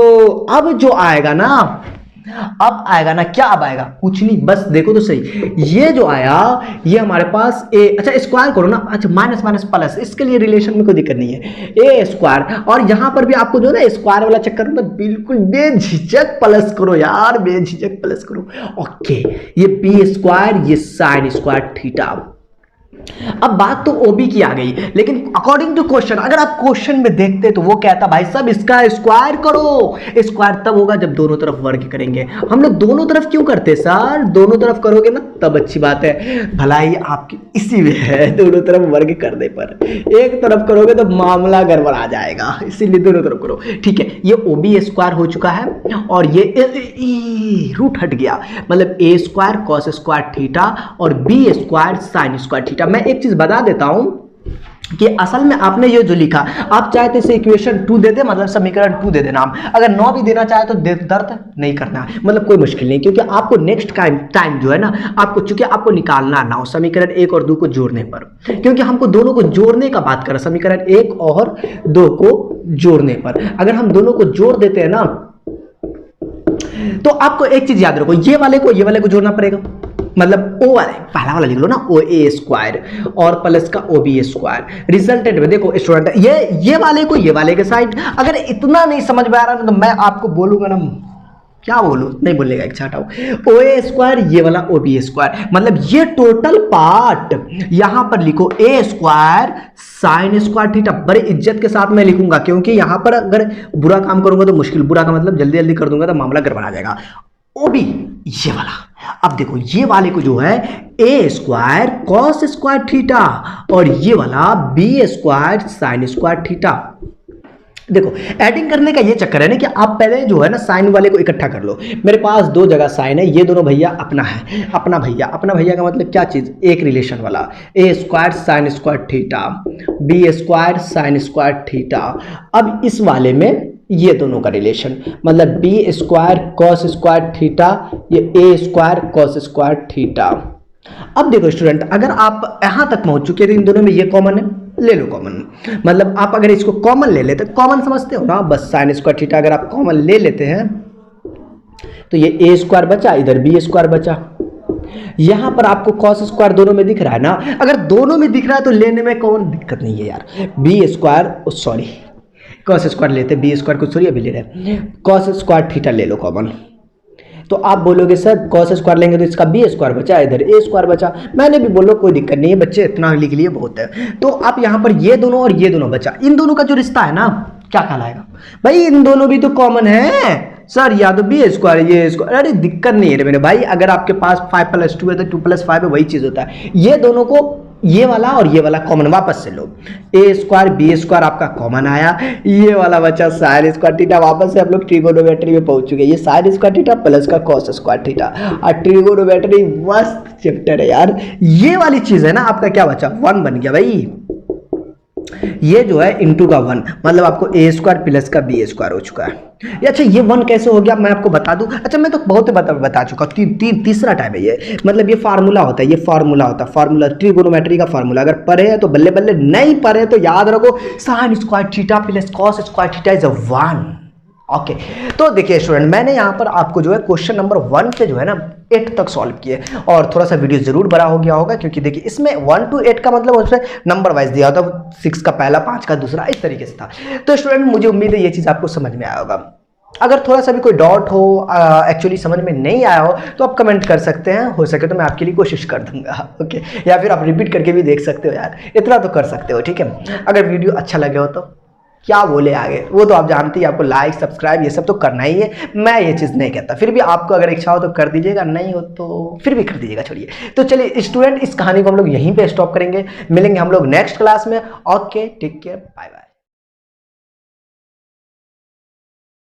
अब जो आएगा ना, क्या अब आएगा, कुछ नहीं, बस देखो तो सही, ये जो आया ये हमारे पास ए, अच्छा स्क्वायर करो ना, अच्छा माइनस माइनस प्लस, इसके लिए रिलेशन में कोई दिक्कत नहीं है, ए स्क्वायर, और यहां पर भी आपको जो ना स्क्वायर वाला चक्कर में बिल्कुल बेझिझक प्लस करो यार, बेझिझक प्लस करो। ओके, ये बी स्क्वायर ये साइन स्क्वायर थीटा। अब बात तो ओबी की आ गई, लेकिन अकॉर्डिंग टू क्वेश्चन, अगर आप क्वेश्चन में देखते तो वो कहता भाई साहब इसका स्क्वायर करो, स्क्वायर तब होगा जब दोनों तरफ वर्ग करेंगे। हम लोग दोनों तरफ क्यों करते सर, दोनों तरफ करोगे ना तब अच्छी बात है, भलाई आपकी इसी में है, दोनों तरफ वर्ग करने पर, एक तरफ करोगे तो मामला गड़बड़ा जाएगा, इसीलिए दोनों तरफ करो, ठीक है। ये ओबी स्क्वायर हो चुका है, और ये रूट हट गया, मतलब A square cos square theta और B square sine square theta. मैं एक चीज बता देता हूं कि असल में आपने ये जो लिखा, आप चाहे तो इसे इक्वेशन 2 दे दे, मतलब समीकरण 2 दे देना, अगर 9 भी देना चाहे तो दर्द नहीं करना, मतलब कोई मुश्किल नहीं, क्योंकि आपको नेक्स्ट टाइम जो है ना, आपको चूंकि आपको निकालना ना हो समीकरण 1 और 2 को जोड़ने पर, क्योंकि हमको दोनों को जोड़ने का बात करें, समीकरण 1 और 2 को जोड़ने पर, अगर हम दोनों को जोड़ देते हैं ना, तो आपको एक चीज याद रखो, ये वाले को जोड़ना पड़ेगा, मतलब ओ वाले पहला वाला लिख लो ना, ओ ए स्क्वायर और प्लस का ओ बी स्क्वायर। रिजल्टेंट में देखो स्टूडेंट, ये वाले को ये वाले के साइड, अगर इतना नहीं समझ में आ रहा ना तो मैं आपको बोलूंगा ना, क्या बोलूं, नहीं बोलेगा, इच्छा हटाओ। ओ ए स्क्वायर ये वाला ओ बी स्क्वायर, मतलब ये टोटल पार्ट यहां पर लिखो ए स्क्वायर साइन स्क्वायर थीटा। बड़े इज्जत के साथ मैं लिखूंगा, क्योंकि यहां पर अगर बुरा काम करूंगा तो मुश्किल, बुरा का मतलब जल्दी जल्दी कर दूंगा तो मामला गड़बड़ा जाएगा। ओ बी ये वाला, अब देखो ये वाले को जो है A square cos square theta और ये वाला B square sine square theta. देखो एडिंग करने का ये चक्कर है ना कि आप पहले जो है ना साइन वाले को इकट्ठा कर लो। मेरे पास दो जगह साइन है, ये दोनों भैया अपना है, अपना भैया का मतलब क्या चीज, एक रिलेशन वाला, a square sine square theta b square sine square theta. अब इस वाले में ये दोनों का रिलेशन, मतलब b square cos square theta, ये a square cos square theta. अब देखो स्टूडेंट, अगर आप यहां तक पहुंच चुके हैं इन दोनों में ये कॉमन है, ले लो कॉमन। मतलब आप अगर इसको कॉमन ले लेते, कॉमन समझते हो ना, बस साइन स्क्वायर थीटा अगर आप कॉमन ले लेते हैं तो ये ए स्क्वायर बचा, इधर बी स्क्वायर बचा। यहां पर आपको कॉस स्क्वायर दोनों में दिख रहा है ना, अगर दोनों में दिख रहा है तो लेने में कौन दिक्कत नहीं है यार। B square sorry cos square लेते, बी स्क्वायर को सॉरी अभी ले रहे हैं, कॉस स्क्वायर थीटा ले लो कॉमन। तो आप बोलोगे सर कॉस स्क्वायर लेंगे तो इसका बी स्क्वायर बचा, इधर ए स्क्वायर बचा। मैंने भी बोलो कोई दिक्कत नहीं है बच्चे, इतना लिख लिए बहुत है। तो आप यहाँ पर ये दोनों और ये दोनों बचा, इन दोनों का जो रिश्ता है ना क्या कहलाएगा भाई, इन दोनों भी तो कॉमन है सर, या तो बी स्क्वायर ये स्क्वायर, अरे दिक्कत नहीं है मेरे भाई। अगर आपके पास 5 + 2 है तो 2 + 5 है, वही चीज होता है। ये दोनों को ये वाला और ये वाला कॉमन वापस से लो, ए स्क्वायर बी स्क्वायर आपका कॉमन आया, ये वाला बचा साइन स्क्वायर थीटा। वापस से हम लोग ट्रिगोनोमेट्री में पहुंच चुके हैं, ये साइन स्क्वायर थीटा प्लस का कॉस स्क्वायर थीटा। और ट्रिगोनोमेट्री मस्त चैप्टर है यार। ये वाली चीज है ना, आपका क्या बचा, 1 बन गया भाई। ये जो है इंटू का 1, मतलब आपको ए स्क्वायर प्लस का बी स्क्वायर हो चुका है। अच्छा ये 1 कैसे हो गया मैं आपको बता दूं। अच्छा मैं तो बहुत बता चुका हूँ, तीसरा टाइम है ये। मतलब ये फार्मूला होता है, ये फार्मूला होता है, फार्मूला ट्रिगोनोमेट्री का फार्मूला। अगर पढ़े है तो बल्ले बल्ले, नहीं पढ़े तो याद रखो sign square theta plus cos square theta is 1। Okay तो देखिए स्टूडेंट, मैंने यहाँ पर आपको जो है क्वेश्चन नंबर 1 से जो है ना 8 तक सॉल्व किए, और थोड़ा सा वीडियो जरूर बड़ा हो गया होगा, क्योंकि देखिए इसमें 1 to 8 का मतलब उसमें नंबर वाइज दिया होता, 6 का पहला 5 का दूसरा, इस तरीके से था। तो स्टूडेंट मुझे उम्मीद है ये चीज़ आपको समझ में आया होगा। अगर थोड़ा सा भी कोई डाउट हो, एक्चुअली समझ में नहीं आया हो, तो आप कमेंट कर सकते हैं, हो सके तो मैं आपके लिए कोशिश कर दूंगा। ओके, या फिर आप रिपीट करके भी देख सकते हो यार, इतना तो कर सकते हो। ठीक है, अगर वीडियो अच्छा लगे हो तो क्या बोले आगे, वो तो आप जानते ही, आपको लाइक सब्सक्राइब ये सब तो करना ही है, मैं ये चीज़ नहीं कहता। फिर भी आपको अगर इच्छा हो तो कर दीजिएगा, नहीं हो तो फिर भी कर दीजिएगा। छोड़िए, तो चलिए स्टूडेंट, इस कहानी को हम लोग यहीं पे स्टॉप करेंगे, मिलेंगे हम लोग नेक्स्ट क्लास में। Okay, take care, bye bye.